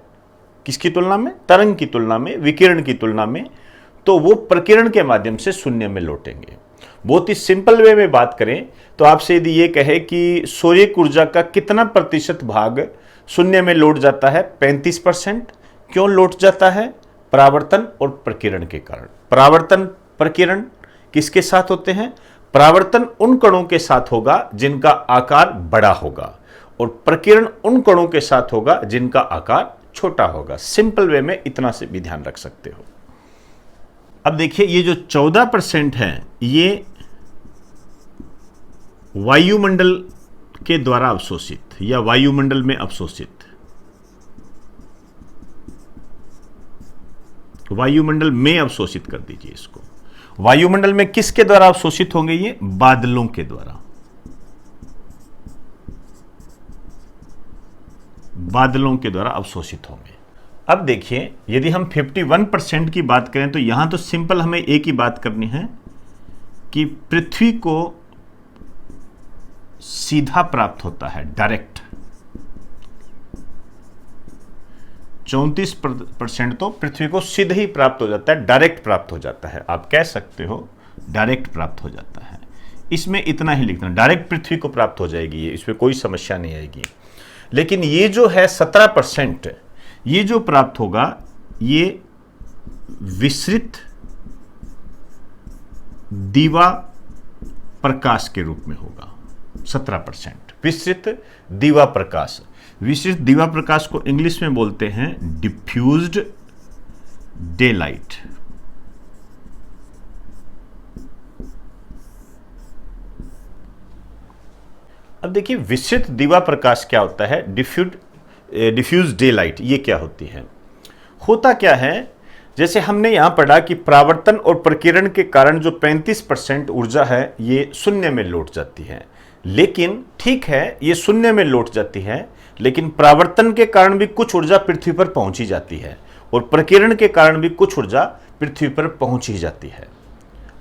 किसकी तुलना में, तरंग की तुलना में, विकिरण की तुलना में, तो वो प्रकीर्णन के माध्यम से शून्य में लौटेंगे। बहुत ही सिंपल वे में बात करें तो आपसे यदि ये कहे कि सूर्य ऊर्जा का कितना प्रतिशत भाग शून्य में लौट जाता है, 35%। क्यों लौट जाता है? परावर्तन और प्रकीर्णन के कारण। परावर्तन प्रकीर्णन किसके साथ होते हैं? परावर्तन उन कणों के साथ होगा जिनका आकार बड़ा होगा, और प्रकीर्णन उन कणों के साथ होगा जिनका आकार छोटा होगा। सिंपल वे में इतना से भी ध्यान रख सकते हो। अब देखिए, ये जो 14% है ये वायुमंडल के द्वारा अवशोषित या वायुमंडल में अवशोषित, वायुमंडल में अवशोषित कर दीजिए इसको। वायुमंडल में किसके द्वारा अवशोषित होंगे? ये बादलों के द्वारा, बादलों के द्वारा अवशोषित होंगे। अब देखिए, यदि हम 51% की बात करें तो यहां तो सिंपल हमें एक ही बात करनी है कि पृथ्वी को सीधा प्राप्त होता है, डायरेक्ट। 34% तो पृथ्वी को सीधे ही प्राप्त हो जाता है, डायरेक्ट प्राप्त हो जाता है। आप कह सकते हो डायरेक्ट प्राप्त हो जाता है। इसमें इतना ही लिखना, डायरेक्ट पृथ्वी को प्राप्त हो जाएगी, ये इसमें कोई समस्या नहीं आएगी। लेकिन ये जो है 17%, ये जो प्राप्त होगा ये विसरित दीवा प्रकाश के रूप में होगा। 17% विसरित दीवा प्रकाश। विसरित दीवा प्रकाश को इंग्लिश में बोलते हैं डिफ्यूज्ड डे लाइट। अब देखिए, विसरित दीवा प्रकाश क्या होता है, डिफ्यूज डे लाइट, ये क्या होती है? होता क्या है, जैसे हमने यहां पढ़ा कि परावर्तन और प्रकीर्णन के कारण जो 35% ऊर्जा है ये शून्य में लौट जाती है। लेकिन ठीक है, ये शून्य में लौट जाती है, लेकिन परावर्तन के कारण भी कुछ ऊर्जा पृथ्वी पर पहुंची जाती है, और प्रकीर्णन के कारण भी कुछ ऊर्जा पृथ्वी पर पहुंच ही जाती है।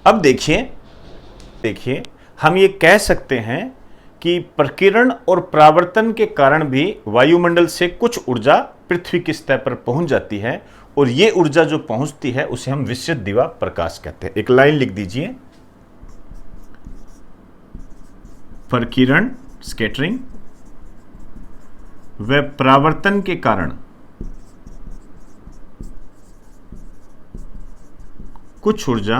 अब देखिए, हम ये कह सकते हैं कि प्रकीर्णन और परावर्तन के कारण भी वायुमंडल से कुछ ऊर्जा पृथ्वी की सतह पर पहुंच जाती है, और ये ऊर्जा जो पहुंचती है उसे हम विसरित दीवा प्रकाश कहते हैं। एक लाइन लिख दीजिए, प्रकीर्णन स्कैटरिंग व परावर्तन के कारण कुछ ऊर्जा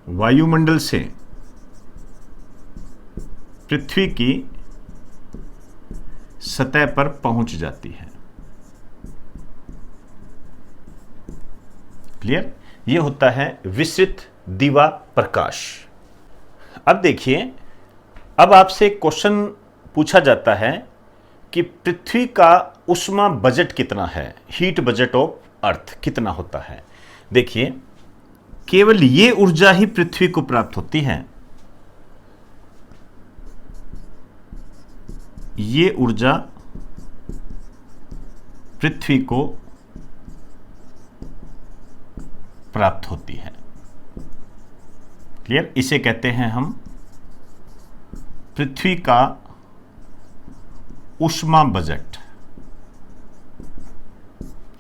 वायुमंडल से पृथ्वी की सतह पर पहुंच जाती है। क्लियर? यह होता है विसरित दीवा प्रकाश। अब देखिए, अब आपसे एक क्वेश्चन पूछा जाता है कि पृथ्वी का ऊष्मा बजट कितना है, हीट बजट ऑफ अर्थ कितना होता है। देखिए, केवल ये ऊर्जा ही पृथ्वी को प्राप्त होती है। ये ऊर्जा पृथ्वी को प्राप्त होती है। क्लियर? इसे कहते हैं हम पृथ्वी का ऊष्मा बजट।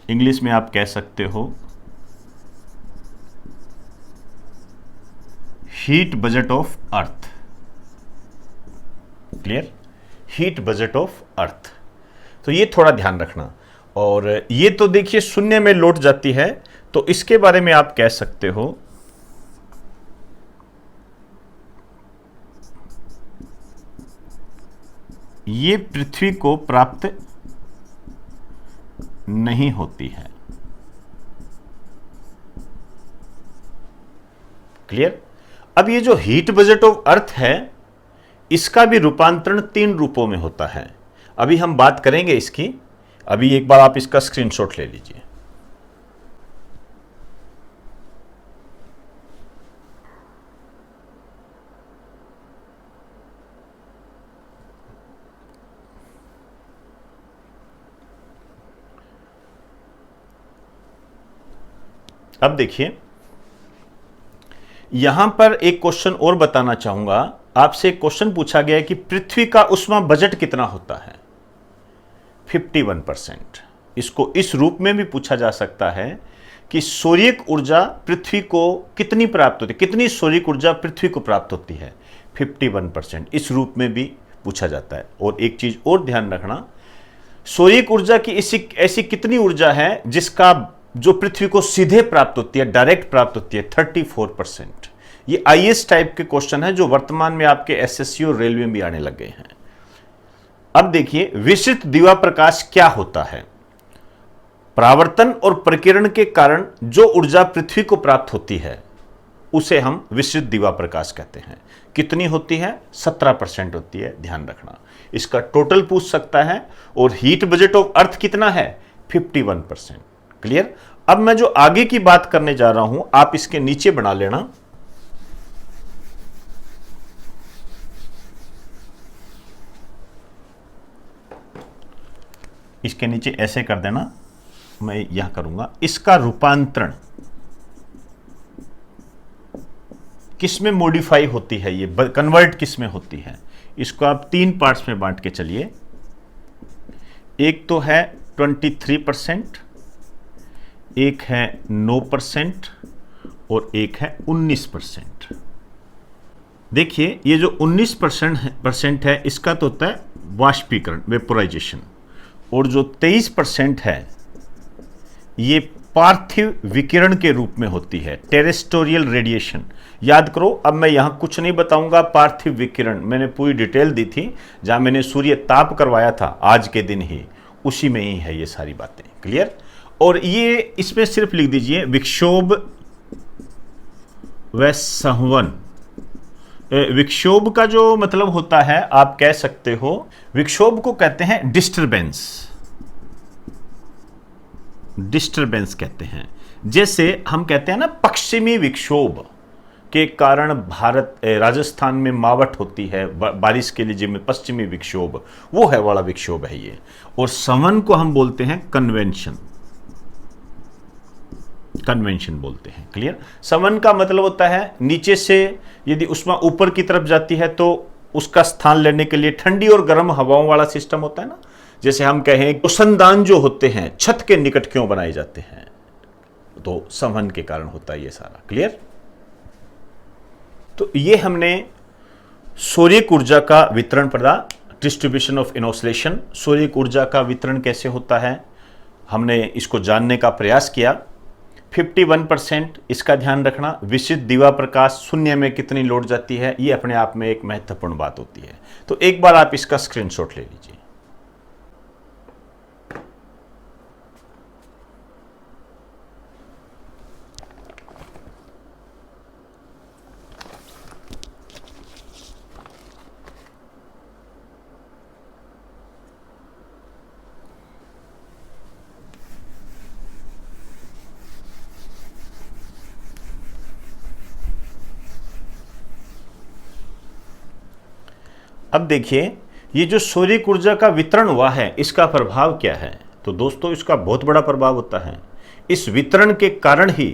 इंग्लिश में आप कह सकते हो heat budget of earth. Clear? Heat budget of earth. तो ये थोड़ा ध्यान रखना। और ये तो देखिए शून्य में लौट जाती है, तो इसके बारे में आप कह सकते हो ये पृथ्वी को प्राप्त नहीं होती है। क्लियर? अब ये जो हीट बजट ऑफ अर्थ है, इसका भी रूपांतरण 3 रूपों में होता है। अभी हम बात करेंगे इसकी। अभी एक बार आप इसका स्क्रीनशॉट ले लीजिए। अब देखिए, यहां पर एक क्वेश्चन और बताना चाहूंगा। आपसे एक क्वेश्चन पूछा गया है कि पृथ्वी का ऊष्मा बजट कितना होता है? 51%। इसको इस रूप में भी पूछा जा सकता है कि सौर्यिक ऊर्जा पृथ्वी को कितनी प्राप्त होती है, कितनी सौर्यिक ऊर्जा पृथ्वी को प्राप्त होती है? 51%। इस रूप में भी पूछा जाता है। और एक चीज और ध्यान रखना, सौर्यिक ऊर्जा की ऐसी कितनी ऊर्जा है जिसका जो पृथ्वी को सीधे प्राप्त होती है, डायरेक्ट प्राप्त होती है? 34%। ये आईएएस टाइप के क्वेश्चन है जो वर्तमान में आपके एसएससी और रेलवे में भी आने लगे हैं। अब देखिए, विस्तृत दीवा प्रकाश क्या होता है? परावर्तन और प्रकीर्ण के कारण जो ऊर्जा पृथ्वी को प्राप्त होती है उसे हम विस्तृत दीवा प्रकाश कहते हैं। कितनी होती है? 17% होती है, ध्यान रखना। इसका टोटल पूछ सकता है। और हीट बजट ऑफ अर्थ कितना है? 51%। क्लियर? अब मैं जो आगे की बात करने जा रहा हूं, आप इसके नीचे बना लेना। इसके नीचे ऐसे कर देना, मैं यहां करूंगा। इसका रूपांतरण किस में मॉडिफाई होती है, ये कन्वर्ट किस में होती है? इसको आप 3 पार्ट्स में बांट के चलिए। एक तो है 23%, एक है 9% और एक है 19%। देखिए, ये जो 19% है इसका तो होता है वाष्पीकरण, वेपोराइजेशन। और जो 23% है ये पार्थिव विकिरण के रूप में होती है, टेरेस्ट्रियल रेडिएशन। याद करो, अब मैं यहां कुछ नहीं बताऊंगा। पार्थिव विकिरण मैंने पूरी डिटेल दी थी, जहां मैंने सूर्य ताप करवाया था आज के दिन ही, उसी में ही है ये सारी बातें। क्लियर? और ये इसमें सिर्फ लिख दीजिए विक्षोभ व संवहन। विक्षोभ का जो मतलब होता है, आप कह सकते हो, विक्षोभ को कहते हैं डिस्टरबेंस। डिस्टरबेंस कहते हैं। जैसे हम कहते हैं ना, पश्चिमी विक्षोभ के कारण राजस्थान में मावट होती है बारिश के लिए, जिसमें पश्चिमी विक्षोभ, वो है वाला विक्षोभ है ये। और संवहन को हम बोलते हैं कन्वेंशन। कन्वेंशन बोलते हैं। क्लियर? संवहन का मतलब होता है नीचे से यदि ऊष्मा ऊपर की तरफ जाती है तो उसका स्थान लेने के लिए ठंडी और गर्म हवाओं वाला सिस्टम होता है ना। जैसे हम कहें रोशनदान जो होते हैं छत के निकट क्यों बनाए जाते हैं, तो संवहन के कारण होता है ये सारा। क्लियर? तो ये हमने सौर्यिक ऊर्जा का वितरण पढ़ा, डिस्ट्रीब्यूशन ऑफ इनोसलेशन। सौर्यिक ऊर्जा का वितरण कैसे होता है, हमने इसको जानने का प्रयास किया। 51%, इसका ध्यान रखना। विस्तृत दीवा प्रकाश शून्य में कितनी लौट जाती है, ये अपने आप में एक महत्वपूर्ण बात होती है। तो एक बार आप इसका स्क्रीनशॉट ले लीजिए। अब देखिए, ये जो सौर्यिक ऊर्जा का वितरण हुआ है इसका प्रभाव क्या है? तो दोस्तों, इसका बहुत बड़ा प्रभाव होता है। इस वितरण के कारण ही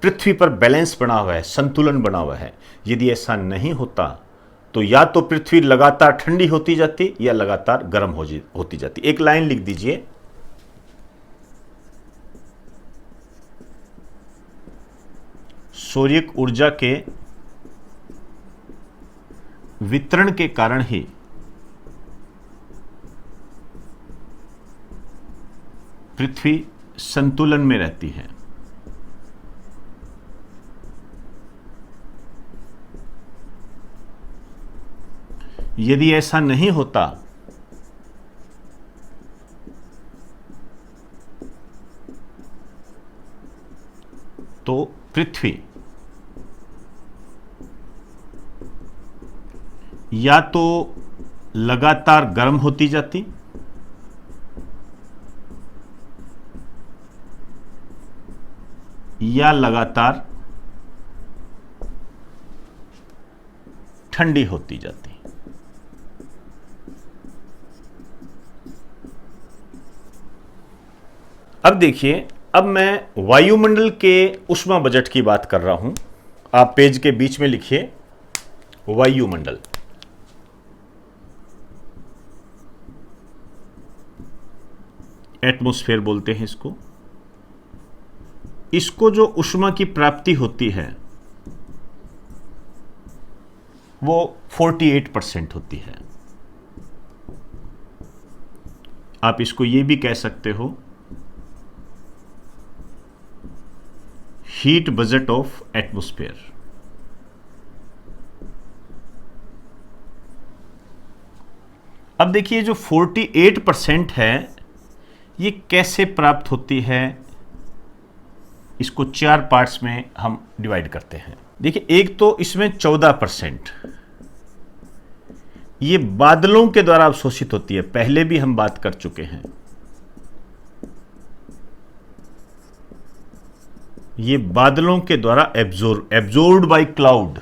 पृथ्वी पर बैलेंस बना हुआ है, संतुलन बना हुआ है। यदि ऐसा नहीं होता तो या तो पृथ्वी लगातार ठंडी होती जाती या लगातार गर्म होती जाती। एक लाइन लिख दीजिए, सौर्यिक ऊर्जा के वितरण के कारण ही पृथ्वी संतुलन में रहती है। यदि ऐसा नहीं होता तो पृथ्वी या तो लगातार गर्म होती जाती या लगातार ठंडी होती जाती है। अब देखिए, अब मैं वायुमंडल के ऊष्मा बजट की बात कर रहा हूं। आप पेज के बीच में लिखिए वायुमंडल। एटमॉस्फेयर बोलते हैं इसको। इसको जो ऊष्मा की प्राप्ति होती है वो 48% होती है। आप इसको ये भी कह सकते हो हीट बजट ऑफ एटमॉस्फेयर। अब देखिए, जो 48% है ये कैसे प्राप्त होती है, इसको 4 पार्ट्स में हम डिवाइड करते हैं। देखिए, एक तो इसमें 14% ये बादलों के द्वारा अवशोषित होती है, पहले भी हम बात कर चुके हैं। ये बादलों के द्वारा एब्जॉर्ब्ड बाय क्लाउड।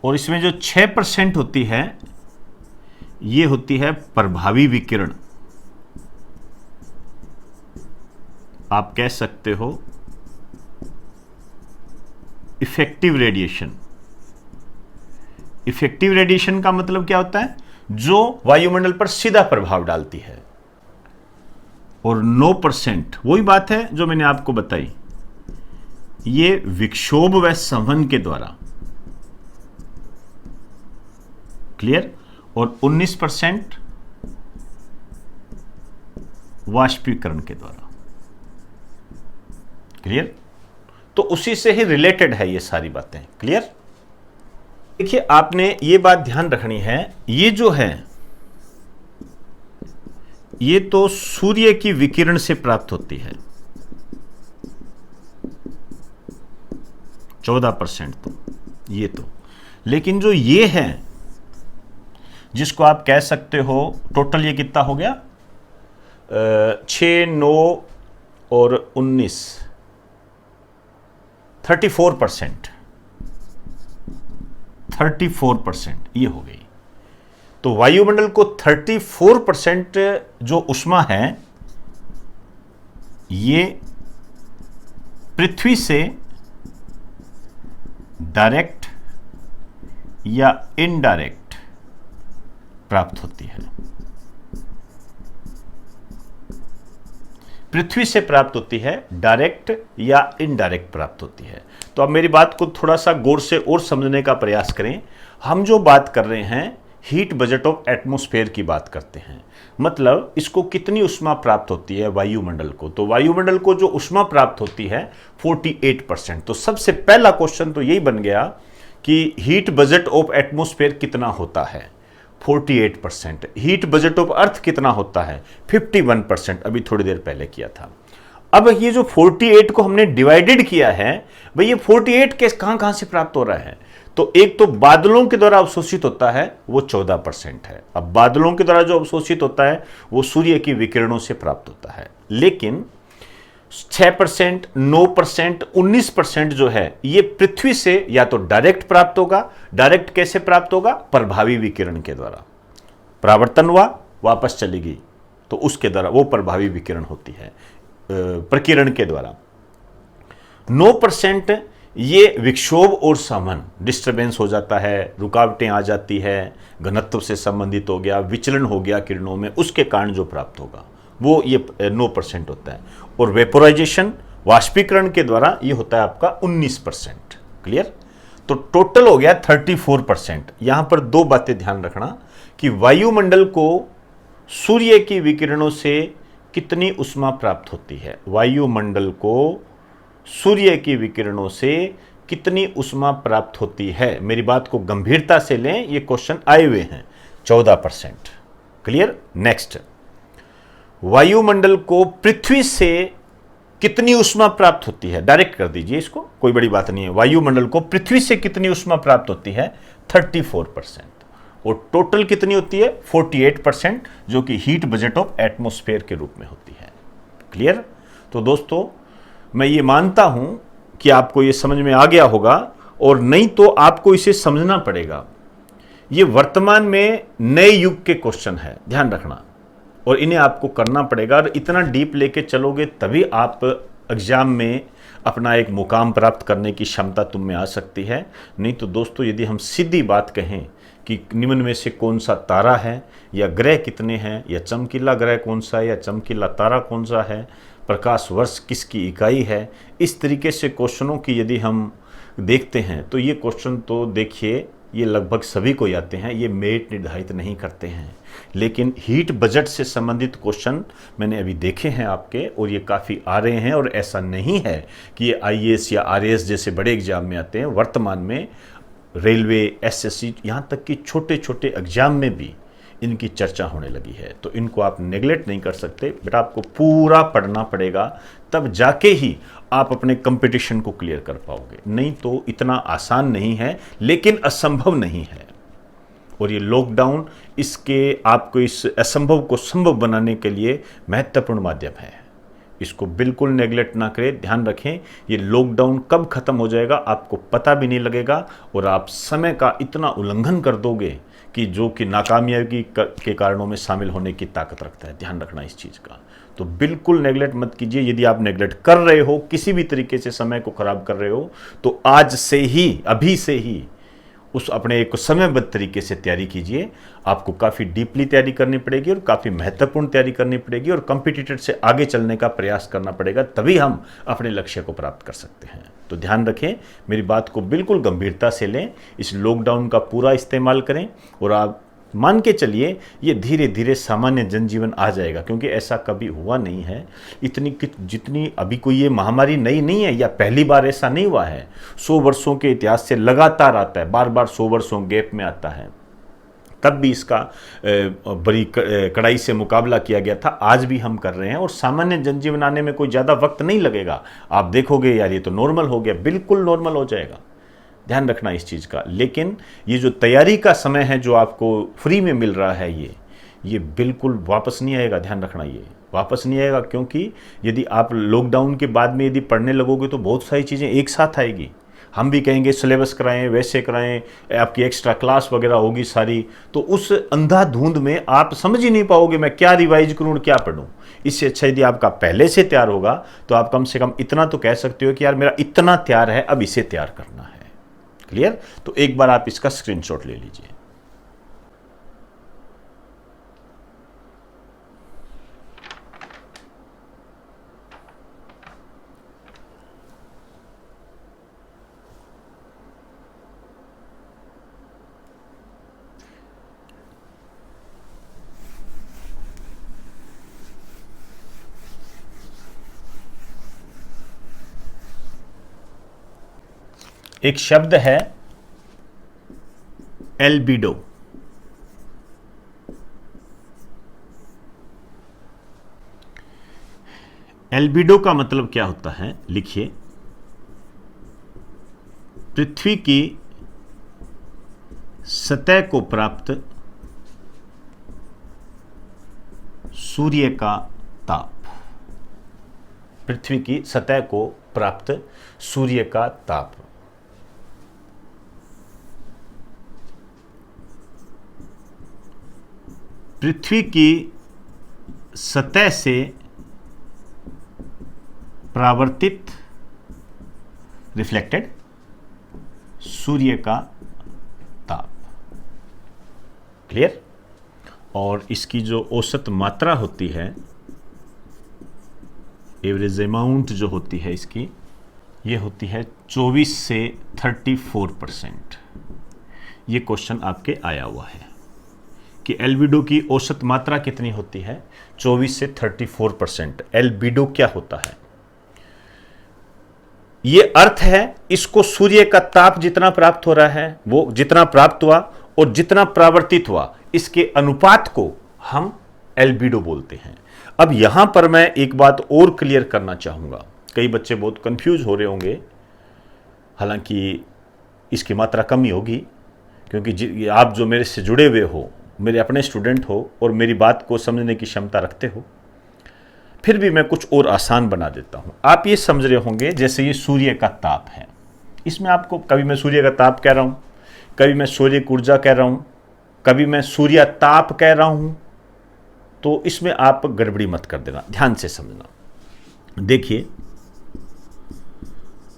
और इसमें जो 6% होती है ये होती है प्रभावी विकिरण। आप कह सकते हो इफेक्टिव रेडिएशन। इफेक्टिव रेडिएशन का मतलब क्या होता है? जो वायुमंडल पर सीधा प्रभाव डालती है। और 9% वही बात है जो मैंने आपको बताई, ये विक्षोभ व संवहन के द्वारा। क्लियर? और 19% वाष्पीकरण के द्वारा। क्लियर? तो उसी से ही रिलेटेड है ये सारी बातें। क्लियर? देखिए, आपने ये बात ध्यान रखनी है, ये जो है ये तो सूर्य की विकिरण से प्राप्त होती है 14%। तो ये तो, लेकिन जो ये है जिसको आप कह सकते हो टोटल, ये कितना हो गया? 6, 9 और 19, 34%। 34% ये हो गई। तो वायुमंडल को 34% जो ऊष्मा है ये पृथ्वी से डायरेक्ट या इनडायरेक्ट प्राप्त होती है। पृथ्वी से प्राप्त होती है, डायरेक्ट या इनडायरेक्ट प्राप्त होती है। तो अब मेरी बात को थोड़ा सा गौर से और समझने का प्रयास करें। हम जो बात कर रहे हैं हीट बजट ऑफ एटमॉस्फेयर की बात करते हैं, मतलब इसको कितनी ऊष्मा प्राप्त होती है वायुमंडल को। तो वायुमंडल को जो ऊष्मा प्राप्त होती है 48%। तो सबसे पहला क्वेश्चन तो यही बन गया कि हीट बजट ऑफ एटमॉस्फेयर कितना होता है? 48%। हीट बजट ऑफ अर्थ कितना होता है? 51%। अभी थोड़ी देर पहले किया था। अब ये जो 48 को हमने डिवाइडेड किया है, भाई ये 48 के कहां से प्राप्त हो रहा है? तो एक तो बादलों के द्वारा अवशोषित होता है, वो 14% है। अब बादलों के द्वारा जो अवशोषित होता है वो सूर्य की विकिरणों से प्राप्त होता है। लेकिन 6%, 9%, 19% जो है ये पृथ्वी से या तो डायरेक्ट प्राप्त होगा। डायरेक्ट कैसे प्राप्त होगा? प्रभावी विकिरण के द्वारा। परावर्तन हुआ, वापस चलेगी, तो उसके द्वारा वो प्रभावी विकिरण होती है, प्रकीर्ण के द्वारा। 9% ये विक्षोभ और संवहन, डिस्टर्बेंस हो जाता है, रुकावटें आ जाती है, घनत्व से संबंधित हो गया, विचलन हो गया किरणों में, उसके कारण जो प्राप्त होगा वो ये 9% होता है। और वेपोराइजेशन, वाष्पीकरण के द्वारा ये होता है आपका 19%। क्लियर? तो टोटल हो गया 34%। यहां पर दो बातें ध्यान रखना कि वायुमंडल को सूर्य की विकिरणों से कितनी ऊष्मा प्राप्त होती है। वायुमंडल को सूर्य की विकिरणों से कितनी ऊष्मा प्राप्त होती है? मेरी बात को गंभीरता से लें, ये क्वेश्चन आए हुए हैं। 14%। क्लियर? नेक्स्ट, वायुमंडल को पृथ्वी से कितनी ऊष्मा प्राप्त होती है? डायरेक्ट कर दीजिए इसको, कोई बड़ी बात नहीं है। वायुमंडल को पृथ्वी से कितनी ऊष्मा प्राप्त होती है? 34%। और टोटल कितनी होती है? 48%, जो कि हीट बजट ऑफ एटमॉस्फेयर के रूप में होती है। क्लियर? तो दोस्तों, मैं ये मानता हूं कि आपको ये समझ में आ गया होगा, और नहीं तो आपको इसे समझना पड़ेगा। ये वर्तमान में नए युग के क्वेश्चन है, ध्यान रखना, और इन्हें आपको करना पड़ेगा। और इतना डीप लेके चलोगे तभी आप एग्जाम में अपना एक मुकाम प्राप्त करने की क्षमता तुम में आ सकती है। नहीं तो दोस्तों, यदि हम सीधी बात कहें कि निम्न में से कौन सा तारा है, या ग्रह कितने हैं, या चमकीला ग्रह कौन सा है, या चमकीला तारा कौन सा है, प्रकाश वर्ष किसकी इकाई है, इस तरीके से क्वेश्चनों की यदि हम देखते हैं तो ये क्वेश्चन तो देखिए ये लगभग सभी को आते हैं, ये मेरिट निर्धारित नहीं करते हैं। लेकिन हीट बजट से संबंधित क्वेश्चन मैंने अभी देखे हैं आपके, और ये काफ़ी आ रहे हैं। और ऐसा नहीं है कि ये आईएएस या आरएएस जैसे बड़े एग्जाम में आते हैं। वर्तमान में रेलवे, एसएससी, यहाँ तक कि छोटे छोटे एग्जाम में भी इनकी चर्चा होने लगी है। तो इनको आप नेगलेक्ट नहीं कर सकते बेटा, आपको पूरा पढ़ना पड़ेगा, तब जाके ही आप अपने कंपटीशन को क्लियर कर पाओगे। नहीं तो इतना आसान नहीं है, लेकिन असंभव नहीं है। और ये लॉकडाउन इसके आपको इस असंभव को संभव बनाने के लिए महत्वपूर्ण माध्यम है। इसको बिल्कुल नेगलेक्ट ना करें। ध्यान रखें, ये लॉकडाउन कब खत्म हो जाएगा आपको पता भी नहीं लगेगा, और आप समय का इतना उल्लंघन कर दोगे कि जो कि नाकामयाबी के कारणों में शामिल होने की ताकत रखता है। ध्यान रखना इस चीज़ का। तो बिल्कुल नेगलेक्ट मत कीजिए। यदि आप नेगलेक्ट कर रहे हो, किसी भी तरीके से समय को खराब कर रहे हो, तो आज से ही, अभी से ही उस अपने एक समयबद्ध तरीके से तैयारी कीजिए। आपको काफ़ी डीपली तैयारी करनी पड़ेगी, और काफ़ी महत्वपूर्ण तैयारी करनी पड़ेगी, और कॉम्पिटिटर से आगे चलने का प्रयास करना पड़ेगा, तभी हम अपने लक्ष्य को प्राप्त कर सकते हैं। तो ध्यान रखें, मेरी बात को बिल्कुल गंभीरता से लें, इस लॉकडाउन का पूरा इस्तेमाल करें, और आप मान के चलिए ये धीरे धीरे सामान्य जनजीवन आ जाएगा, क्योंकि ऐसा कभी हुआ नहीं है। जितनी अभी कोई ये महामारी नई नहीं है, या पहली बार ऐसा नहीं हुआ है। 100 वर्षों के इतिहास से लगातार आता है, बार बार 100 वर्षों गैप में आता है। तब भी इसका बड़ी कड़ाई से मुकाबला किया गया था, आज भी हम कर रहे हैं, और सामान्य जनजीवन आने में कोई ज़्यादा वक्त नहीं लगेगा। आप देखोगे यार ये तो नॉर्मल हो गया, बिल्कुल नॉर्मल हो जाएगा। ध्यान रखना इस चीज़ का। लेकिन ये जो तैयारी का समय है जो आपको फ्री में मिल रहा है, ये बिल्कुल वापस नहीं आएगा। ध्यान रखना, ये वापस नहीं आएगा, क्योंकि यदि आप लॉकडाउन के बाद में यदि पढ़ने लगोगे तो बहुत सारी चीज़ें एक साथ आएगी। हम भी कहेंगे सिलेबस कराएं, वैसे कराएं, आपकी एक्स्ट्रा क्लास वगैरह होगी सारी, तो उस अंधाधुंध में आप समझ ही नहीं पाओगे मैं क्या रिवाइज करूँ, क्या पढ़ूँ। इससे अच्छा यदि आपका पहले से तैयार होगा तो आप कम से कम इतना तो कह सकते हो कि यार मेरा इतना तैयार है, अब इसे तैयार करना है। क्लियर? तो एक बार आप इसका स्क्रीनशॉट ले लीजिए। एक शब्द है एल्बिडो। एल्बिडो का मतलब क्या होता है, लिखिए। पृथ्वी की सतह को प्राप्त सूर्य का ताप। पृथ्वी की सतह को प्राप्त सूर्य का ताप। पृथ्वी की सतह से परावर्तित, रिफ्लेक्टेड सूर्य का ताप। क्लियर? और इसकी जो औसत मात्रा होती है, एवरेज अमाउंट जो होती है इसकी, ये होती है 24 से 34%। ये क्वेश्चन आपके आया हुआ है कि एल्बिडो की औसत मात्रा कितनी होती है, 24 से 34%। एल्बिडो क्या होता है? ये अर्थ है इसको सूर्य का ताप जितना प्राप्त हो रहा है, वो जितना प्राप्त हुआ और जितना परावर्तित हुआ, इसके अनुपात को हम एल्बिडो बोलते हैं। अब यहां पर मैं एक बात और क्लियर करना चाहूंगा, कई बच्चे बहुत कंफ्यूज हो रहे होंगे, हालांकि इसकी मात्रा कम ही होगी, क्योंकि आप जो मेरे से जुड़े हुए हो, मेरे अपने स्टूडेंट हो और मेरी बात को समझने की क्षमता रखते हो। फिर भी मैं कुछ और आसान बना देता हूं। आप ये समझ रहे होंगे जैसे ये सूर्य का ताप है, इसमें आपको कभी मैं सूर्य का ताप कह रहा हूं, कभी मैं सूर्य की ऊर्जा कह रहा हूं, कभी मैं सूर्य ताप कह रहा हूं, तो इसमें आप गड़बड़ी मत कर देना, ध्यान से समझना। देखिए,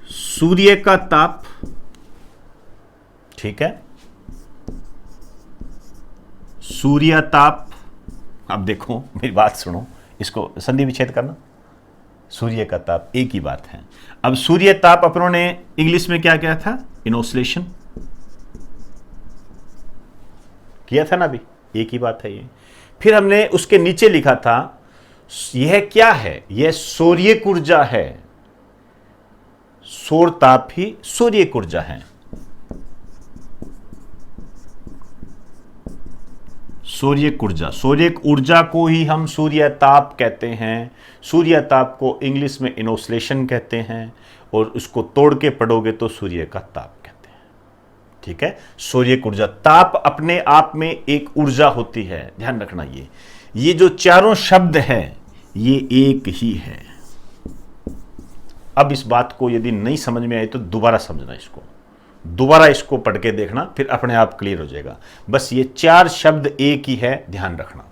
सूर्य का ताप, ठीक है, सूर्य ताप। अब देखो मेरी बात सुनो, इसको संधि विच्छेद करना, सूर्य का ताप एक ही बात है। अब सूर्य ताप अपनों ने इंग्लिश में क्या किया था, इनोसलेशन किया था ना, अभी एक ही बात है ये। फिर हमने उसके नीचे लिखा था, यह क्या है, यह सूर्य ऊर्जा है, सौर ताप ही सूर्य ऊर्जा है। सूर्य ऊर्जा, सूर्य ऊर्जा को ही हम सूर्य ताप कहते हैं। सूर्य ताप को इंग्लिश में इनोसलेशन कहते हैं, और उसको तोड़ के पढ़ोगे तो सूर्य का ताप कहते हैं, ठीक है। सूर्य ऊर्जा, ताप अपने आप में एक ऊर्जा होती है, ध्यान रखना। ये जो चारों शब्द हैं ये एक ही है। अब इस बात को यदि नहीं समझ में आई तो दोबारा समझना, इसको दोबारा इसको पढ़ के देखना, फिर अपने आप क्लियर हो जाएगा। बस ये चार शब्द एक ही है, ध्यान रखना।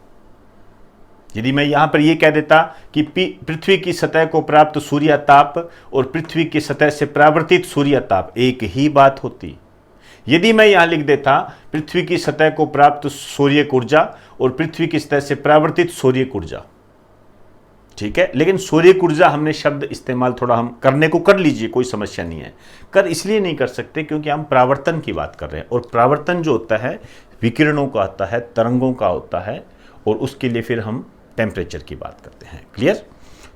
यदि मैं यहां पर यह कह देता कि पृथ्वी की सतह को प्राप्त सूर्य ताप और पृथ्वी की सतह से परावर्तित सूर्य ताप, एक ही बात होती। यदि मैं यहां लिख देता पृथ्वी की सतह को प्राप्त सूर्य ऊर्जा और पृथ्वी की सतह से परावर्तित सूर्य ऊर्जा, ठीक है, लेकिन सूर्य ऊर्जा हमने शब्द इस्तेमाल थोड़ा हम करने को कर लीजिए, कोई समस्या नहीं है। कर इसलिए नहीं कर सकते क्योंकि हम परावर्तन की बात कर रहे हैं, और परावर्तन जो होता है विकिरणों का होता है, तरंगों का होता है, और उसके लिए फिर हम टेम्परेचर की बात करते हैं। क्लियर?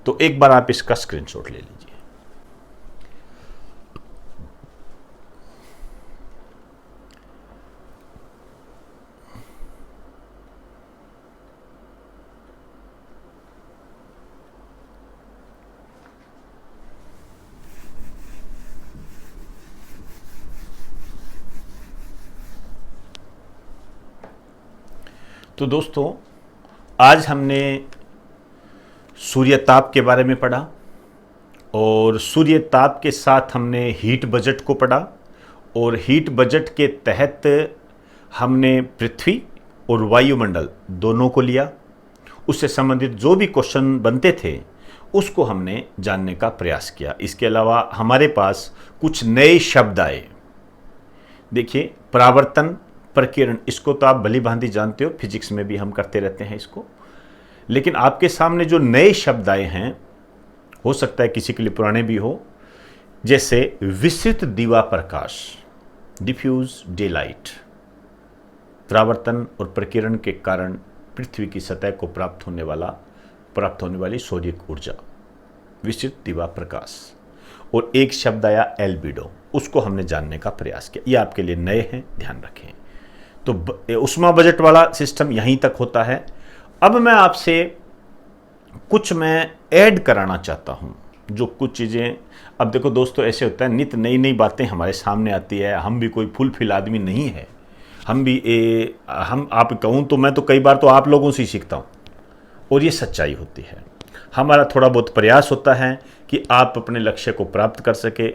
तो एक बार आप इसका स्क्रीनशॉट ले लीजिए। तो दोस्तों, आज हमने सूर्य ताप के बारे में पढ़ा, और सूर्य ताप के साथ हमने हीट बजट को पढ़ा, और हीट बजट के तहत हमने पृथ्वी और वायुमंडल दोनों को लिया। उससे संबंधित जो भी क्वेश्चन बनते थे उसको हमने जानने का प्रयास किया। इसके अलावा हमारे पास कुछ नए शब्द आए। देखिए, परावर्तन, प्रकीर्ण, इसको तो आप भली भांति जानते हो, फिजिक्स में भी हम करते रहते हैं इसको। लेकिन आपके सामने जो नए शब्द आए हैं, हो सकता है किसी के लिए पुराने भी हो, जैसे विस्तृत दिवा प्रकाश, डिफ्यूज डे लाइट। परावर्तन और प्रकीर्ण के कारण पृथ्वी की सतह को प्राप्त होने वाली सूर्य ऊर्जा, विस्तृत दिवा प्रकाश। और एक शब्द आया एल्बिडो, उसको हमने जानने का प्रयास किया। ये आपके लिए नए हैं, ध्यान रखें। तो उष्मा बजट वाला सिस्टम यहीं तक होता है। अब मैं आपसे कुछ मैं ऐड कराना चाहता हूं, जो कुछ चीज़ें, अब देखो दोस्तों, ऐसे होता है नित नई नई बातें हमारे सामने आती है। हम भी कोई फुलफिल आदमी नहीं है, हम भी हम आप कहूँ तो मैं तो कई बार तो आप लोगों से ही सीखता हूँ, और ये सच्चाई होती है। हमारा थोड़ा बहुत प्रयास होता है कि आप अपने लक्ष्य को प्राप्त कर सके।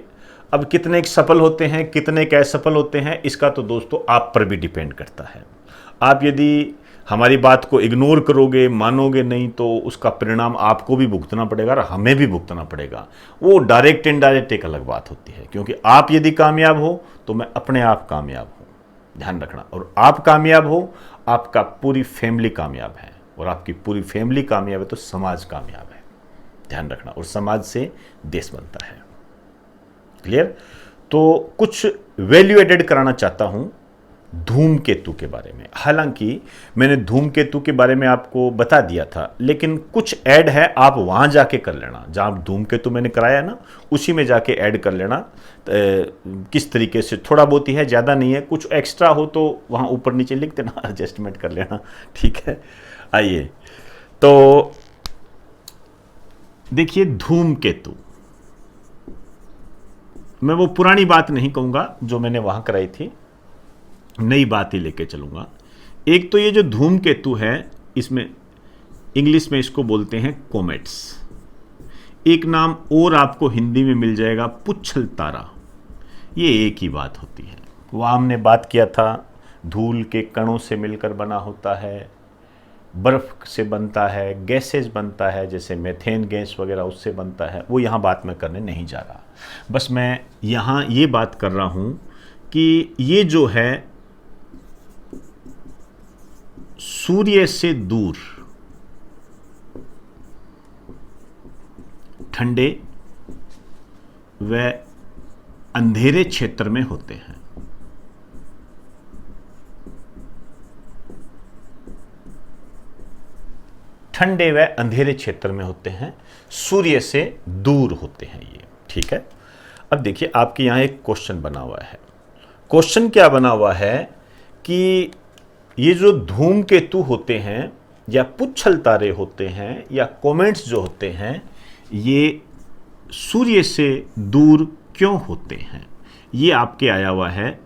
अब कितने सफल होते हैं, कितने असफल होते हैं, इसका तो दोस्तों आप पर भी डिपेंड करता है। आप यदि हमारी बात को इग्नोर करोगे, मानोगे नहीं, तो उसका परिणाम आपको भी भुगतना पड़ेगा और हमें भी भुगतना पड़ेगा। वो डायरेक्ट इनडायरेक्ट एक अलग बात होती है, क्योंकि आप यदि कामयाब हो तो मैं अपने आप कामयाब हूँ, ध्यान रखना। और आप कामयाब हो, आपका पूरी फैमिली कामयाब है, और आपकी पूरी फैमिली कामयाब है तो समाज कामयाब है, ध्यान रखना। और समाज से देश बनता है। क्लियर? तो कुछ वैल्यू एडेड कराना चाहता हूं धूमकेतु के बारे में। हालांकि मैंने धूमकेतु के बारे में आपको बता दिया था, लेकिन कुछ ऐड है, आप वहां जाके कर लेना। जहां धूमकेतु मैंने कराया ना, उसी में जाके ऐड कर लेना। किस तरीके से, थोड़ा बहुत ही है, ज़्यादा नहीं है। कुछ एक्स्ट्रा हो तो वहां ऊपर नीचे लिख देना, एडजस्टमेंट कर लेना, ठीक है। आइए, तो देखिए, धूमकेतु, मैं वो पुरानी बात नहीं कहूँगा जो मैंने वहाँ कराई थी, नई बात ही लेके चलूँगा। एक तो ये जो धूमकेतु है, इसमें इंग्लिश में इसको बोलते हैं कोमेट्स। एक नाम और आपको हिंदी में मिल जाएगा, पुच्छल तारा। ये एक ही बात होती है। वहाँ हमने बात किया था धूल के कणों से मिलकर बना होता है, बर्फ़ से बनता है, गैसेज बनता है, जैसे मेथेन गैस वगैरह उससे बनता है। वो यहाँ बात मैं करने नहीं जा रहा, बस मैं यहाँ ये बात कर रहा हूँ कि ये जो है सूर्य से दूर ठंडे व अंधेरे क्षेत्र में होते हैं। ठंडे व अंधेरे क्षेत्र में होते हैं, सूर्य से दूर होते हैं ये, ठीक है। अब देखिए आपके यहाँ एक क्वेश्चन बना हुआ है। क्वेश्चन क्या बना हुआ है कि ये जो धूमकेतु होते हैं या पुच्छल तारे होते हैं या कॉमेट्स जो होते हैं, ये सूर्य से दूर क्यों होते हैं। ये आपके आया हुआ है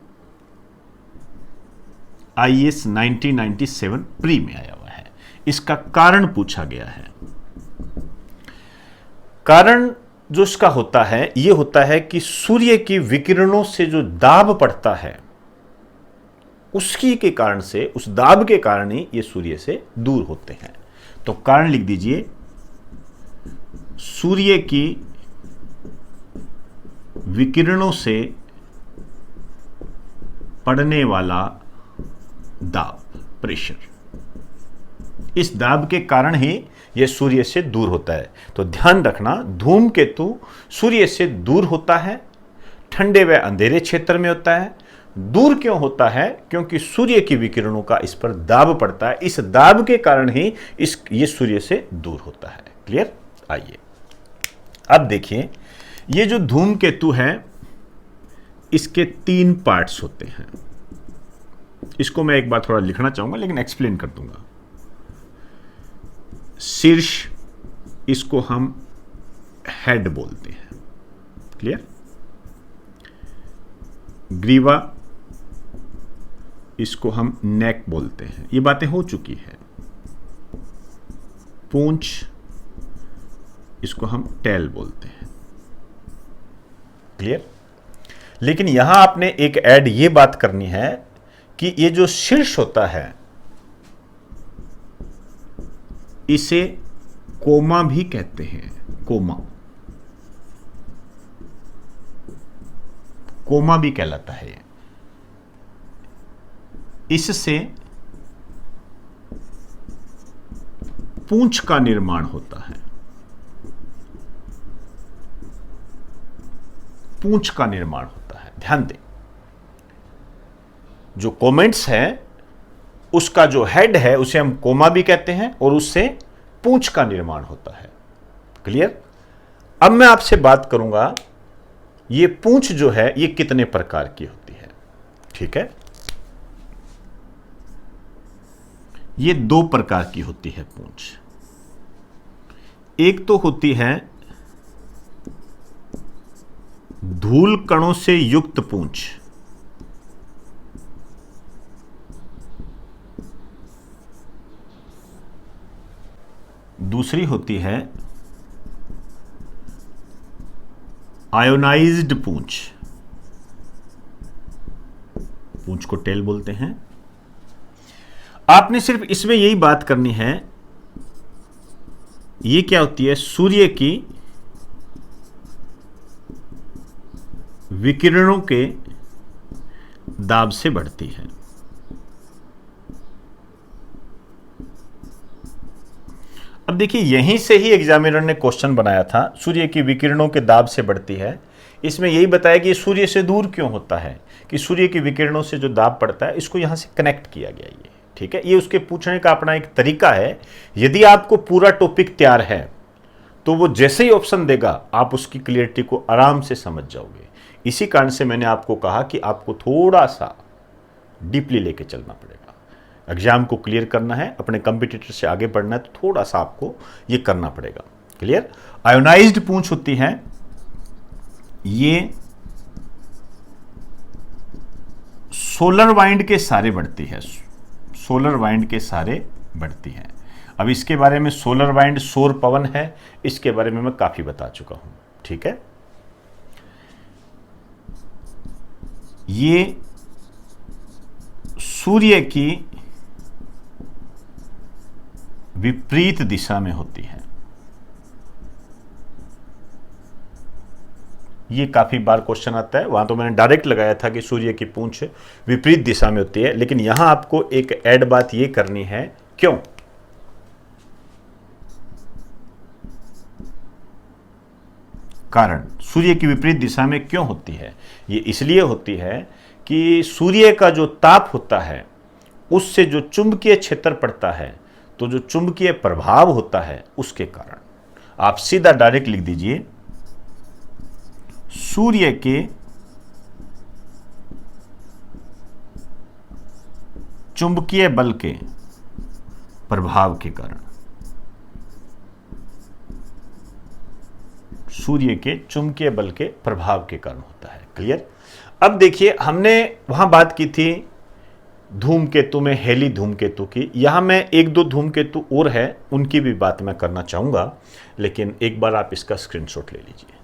IAS 1997 प्री में आया हुआ है। इसका कारण पूछा गया है। कारण जो इसका होता है, ये होता है कि सूर्य की विकिरणों से जो दाब पड़ता है उसकी के कारण से, उस दाब के कारण ही ये सूर्य से दूर होते हैं। तो कारण लिख दीजिए, सूर्य की विकिरणों से पड़ने वाला दाब, प्रेशर, इस दाब के कारण ही यह सूर्य से दूर होता है। तो ध्यान रखना, धूमकेतु सूर्य से दूर होता है, ठंडे व अंधेरे क्षेत्र में होता है। दूर क्यों होता है? क्योंकि सूर्य की विकिरणों का इस पर दाब पड़ता है। इस दाब के कारण ही ये सूर्य से दूर होता है। क्लियर? आइए अब देखिए, ये जो धूमकेतु है इसके 3 पार्ट्स होते हैं। इसको मैं एक बार थोड़ा लिखना चाहूंगा लेकिन एक्सप्लेन कर दूंगा। शीर्ष, इसको हम हेड बोलते हैं। क्लियर? ग्रीवा, इसको हम नेक बोलते हैं। ये बातें हो चुकी है। पूंछ, इसको हम टेल बोलते हैं। क्लियर? लेकिन यहां आपने एक ऐड ये बात करनी है कि ये जो शीर्ष होता है इसे कोमा भी कहते हैं। कोमा भी कहलाता है। इससे पूंछ का निर्माण होता है। पूंछ का निर्माण होता है। ध्यान दें, जो कॉमेट्स है उसका जो हेड है उसे हम कोमा भी कहते हैं और उससे पूंछ का निर्माण होता है। क्लियर? अब मैं आपसे बात करूंगा ये पूंछ जो है ये कितने प्रकार की होती है। ठीक है, ये 2 प्रकार की होती है पूंछ। एक तो होती है धूल कणों से युक्त पूंछ। दूसरी होती है आयोनाइज्ड पूंछ। पूंछ को टेल बोलते हैं। आपने सिर्फ इसमें यही बात करनी है, ये क्या होती है? सूर्य की विकिरणों के दाब से बढ़ती है। अब देखिए, यहीं से ही एग्जामिनर ने क्वेश्चन बनाया था, सूर्य की विकिरणों के दाब से बढ़ती है। इसमें यही बताया कि सूर्य से दूर क्यों होता है, कि सूर्य की विकिरणों से जो दाब पड़ता है इसको यहां से कनेक्ट किया गया। ये ठीक है, ये उसके पूछने का अपना एक तरीका है। यदि आपको पूरा टॉपिक तैयार है तो वो जैसे ही ऑप्शन देगा आप उसकी क्लियरिटी को आराम से समझ जाओगे। इसी कारण से मैंने आपको कहा कि आपको थोड़ा सा डीपली लेके चलना पड़ेगा। एग्जाम को क्लियर करना है, अपने कंपटीटर से आगे बढ़ना है, तो थोड़ा सा आपको ये करना पड़ेगा। क्लियर? आयोनाइज्ड पूंछ होती है, ये सोलर वाइंड के सारे बढ़ती है। सोलर वाइंड के सारे बढ़ती है। अब इसके बारे में सोलर वाइंड सौर पवन है, इसके बारे में मैं काफी बता चुका हूं। ठीक है, ये सूर्य की विपरीत दिशा में होती है। ये काफी बार क्वेश्चन आता है, वहां तो मैंने डायरेक्ट लगाया था कि सूर्य की पूंछ विपरीत दिशा में होती है, लेकिन यहां आपको एक ऐड बात ये करनी है। क्यों? कारण सूर्य की विपरीत दिशा में क्यों होती है? ये इसलिए होती है कि सूर्य का जो ताप होता है उससे जो चुंबकीय क्षेत्र पड़ता है, तो जो चुंबकीय प्रभाव होता है उसके कारण। आप सीधा डायरेक्ट लिख दीजिए, सूर्य के चुंबकीय बल के प्रभाव के कारण, सूर्य के चुंबकीय बल के प्रभाव के कारण होता है। क्लियर? अब देखिए, हमने वहां बात की थी धूमकेतु में हेली धूमकेतु की। यहां मैं एक दो धूमकेतु और है, उनकी भी बात मैं करना चाहूंगा, लेकिन एक बार आप इसका स्क्रीनशॉट ले लीजिए।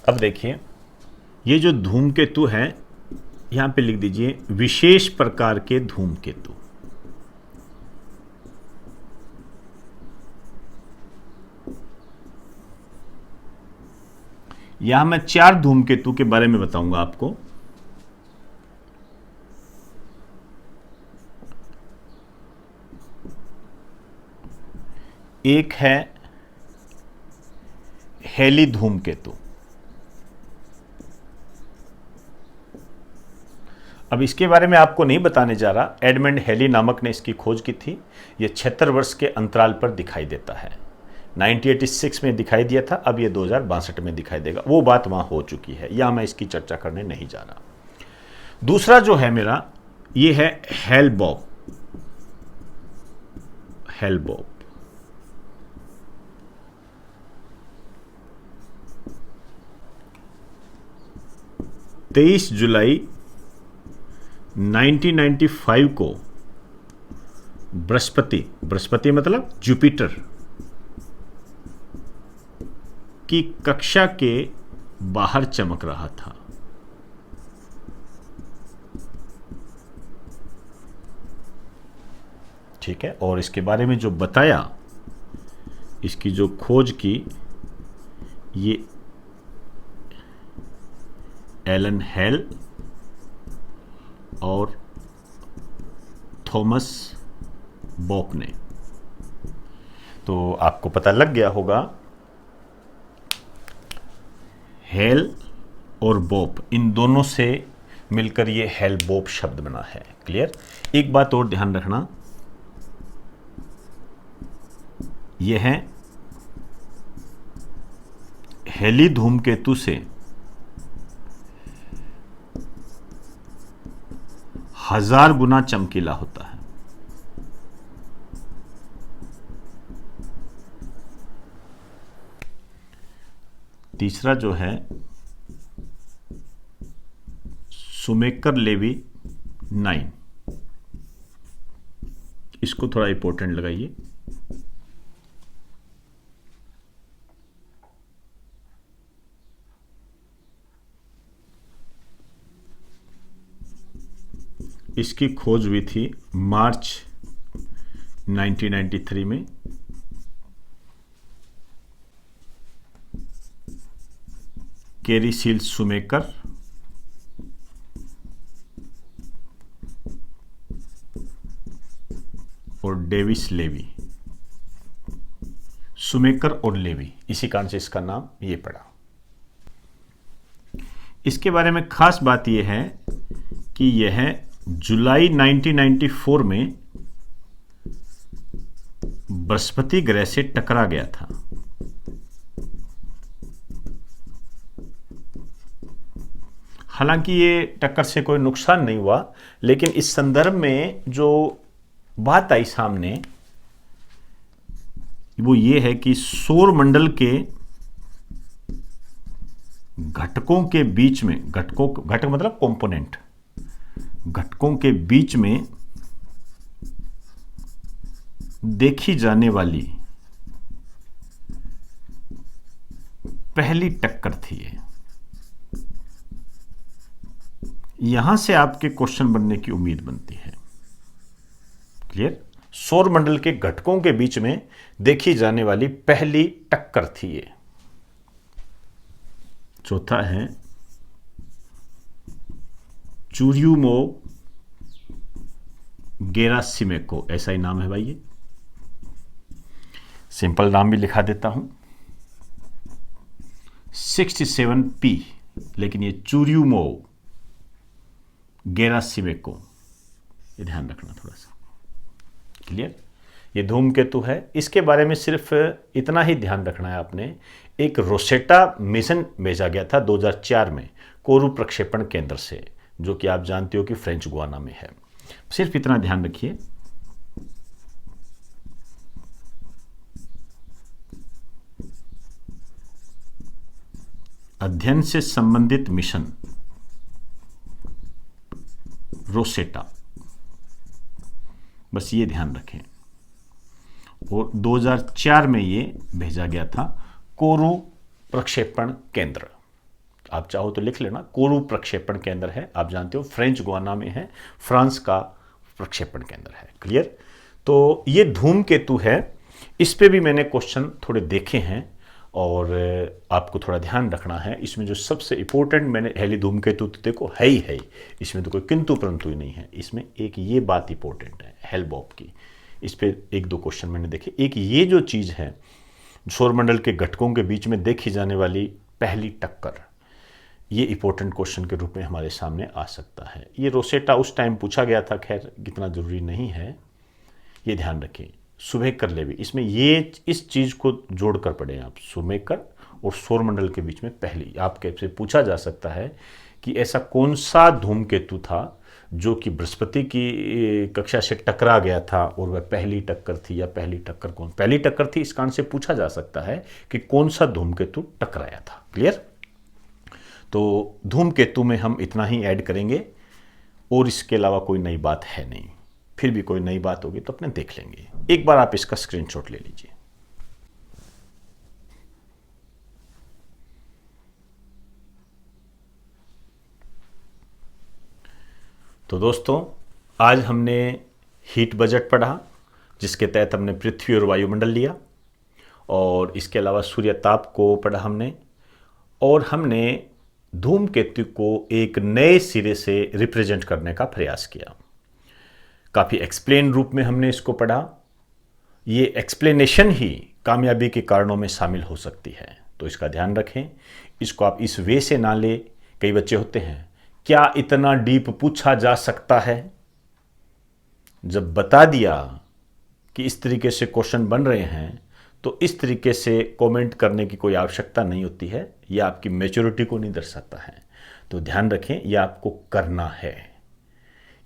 अब देखिए, ये जो धूमकेतु है, यहां पे लिख दीजिए विशेष प्रकार के धूमकेतु। यहां मैं 4 धूमकेतु के बारे में बताऊंगा आपको। एक है हेली धूमकेतु। अब इसके बारे में आपको नहीं बताने जा रहा, एडमंड हेली नामक ने इसकी खोज की थी। यह 76 वर्ष के अंतराल पर दिखाई देता है। 1986 में दिखाई दिया था, अब यह 2062 में दिखाई देगा। वो बात वहां हो चुकी है, या मैं इसकी चर्चा करने नहीं जा रहा। दूसरा जो है मेरा, ये है हेल-बोप। हेल-बोप 23 जुलाई 1995 को बृहस्पति मतलब जुपिटर की कक्षा के बाहर चमक रहा था। ठीक है, और इसके बारे में जो बताया, इसकी जो खोज की, ये एलन हेल और थॉमस बोप ने। तो आपको पता लग गया होगा, हेल और बोप, इन दोनों से मिलकर ये हेल बोप शब्द बना है। क्लियर? एक बात और ध्यान रखना, यह है हेली धूमकेतु से 1000 गुना चमकीला होता है। तीसरा जो है शुमेकर-लेवी 9, इसको थोड़ा इंपॉर्टेंट लगाइए। इसकी खोज हुई थी मार्च 1993 में। कैरी सील शुमेकर और डेविस लेवी, शुमेकर और लेवी, इसी कारण से इसका नाम ये पड़ा। इसके बारे में खास बात यह है कि यह जुलाई 1994 में बृहस्पति ग्रह से टकरा गया था। हालांकि ये टक्कर से कोई नुकसान नहीं हुआ, लेकिन इस संदर्भ में जो बात आई सामने वो ये है कि सौर मंडल के घटकों के बीच में, घटक मतलब कंपोनेंट, घटकों के बीच में देखी जाने वाली पहली टक्कर थी ये। यहां से आपके क्वेश्चन बनने की उम्मीद बनती है। क्लियर? सौर मंडल के घटकों के बीच में देखी जाने वाली पहली टक्कर थी ये। चौथा है चुर्यूमोव-गेरासिमेंको, ऐसा ही नाम है भाई ये, सिंपल नाम भी लिखा देता हूं 67P, लेकिन ये चुर्यूमोव-गेरासिमेंको, ये ध्यान रखना थोड़ा सा। क्लियर? ये धूमकेतु है। इसके बारे में सिर्फ इतना ही ध्यान रखना है आपने, एक रोसेटा मिशन भेजा गया था 2004 में कोरू प्रक्षेपण केंद्र से, जो कि आप जानते हो कि फ्रेंच गुआना में है। सिर्फ इतना ध्यान रखिए। अध्ययन से संबंधित मिशन रोसेटा, बस ये ध्यान रखें। और 2004 में ये भेजा गया था कोरू प्रक्षेपण केंद्र। आप चाहो तो लिख लेना, कोरू प्रक्षेपण केंद्र है, आप जानते हो फ्रेंच गुआना में है, फ्रांस का प्रक्षेपण केंद्र है। क्लियर? तो ये धूमकेतु है। इस पे भी मैंने क्वेश्चन थोड़े देखे हैं और आपको थोड़ा ध्यान रखना है। इसमें जो सबसे इंपॉर्टेंट मैंने हेली धूमकेतु तो देखो है ही है, इसमें तो कोई किंतु परंतु ही नहीं है। इसमें एक ये बात इंपॉर्टेंट है हेल-बॉप की, इस पे एक दो क्वेश्चन मैंने देखे। एक ये जो चीज़ है सौरमंडल के घटकों के बीच में देखी जाने वाली पहली टक्कर, ये इंपॉर्टेंट क्वेश्चन के रूप में हमारे सामने आ सकता है। ये रोसेटा उस टाइम पूछा गया था, खैर कितना ज़रूरी नहीं है, ये ध्यान रखें। शुभेकर लेवी, इसमें ये इस चीज़ को जोड़कर पढ़ें आप, शुभेकर और सौरमंडल के बीच में पहली। आपके पूछा जा सकता है कि ऐसा कौन सा धूमकेतु था जो कि बृहस्पति की कक्षा से टकरा गया था और वह पहली टक्कर थी, या पहली टक्कर कौन पहली टक्कर थी, इस कारण से पूछा जा सकता है कि कौन सा धूमकेतु टकराया था। क्लियर? तो धूमकेतु में हम इतना ही ऐड करेंगे और इसके अलावा कोई नई बात है नहीं। फिर भी कोई नई बात होगी तो अपने देख लेंगे। एक बार आप इसका स्क्रीनशॉट ले लीजिए। तो दोस्तों, आज हमने हीट बजट पढ़ा, जिसके तहत हमने पृथ्वी और वायुमंडल लिया, और इसके अलावा सूर्य ताप को पढ़ा हमने, और हमने धूमकेतु को एक नए सिरे से रिप्रेजेंट करने का प्रयास किया। काफ़ी एक्सप्लेन रूप में हमने इसको पढ़ा। ये एक्सप्लेनेशन ही कामयाबी के कारणों में शामिल हो सकती है, तो इसका ध्यान रखें। इसको आप इस वे से ना ले। कई बच्चे होते हैं, क्या इतना डीप पूछा जा सकता है? जब बता दिया कि इस तरीके से क्वेश्चन बन रहे हैं, तो इस तरीके से कमेंट करने की कोई आवश्यकता नहीं होती है। यह आपकी मैच्योरिटी को नहीं दर्शाता है। तो ध्यान रखें, यह आपको करना है,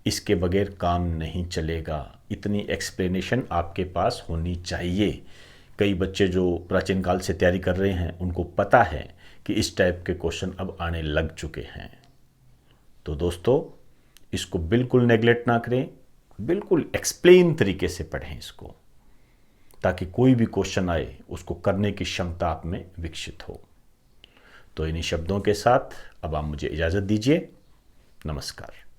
इसके बगैर काम नहीं चलेगा। इतनी एक्सप्लेनेशन आपके पास होनी चाहिए। कई बच्चे जो प्राचीन काल से तैयारी कर रहे हैं, उनको पता है कि इस टाइप के क्वेश्चन अब आने लग चुके हैं। तो दोस्तों, इसको बिल्कुल नेगलेक्ट ना करें, बिल्कुल एक्सप्लेन तरीके से पढ़ें इसको, ताकि कोई भी क्वेश्चन आए उसको करने की क्षमता आप में विकसित हो। तो इन्हीं शब्दों के साथ अब आप मुझे इजाज़त दीजिए। नमस्कार।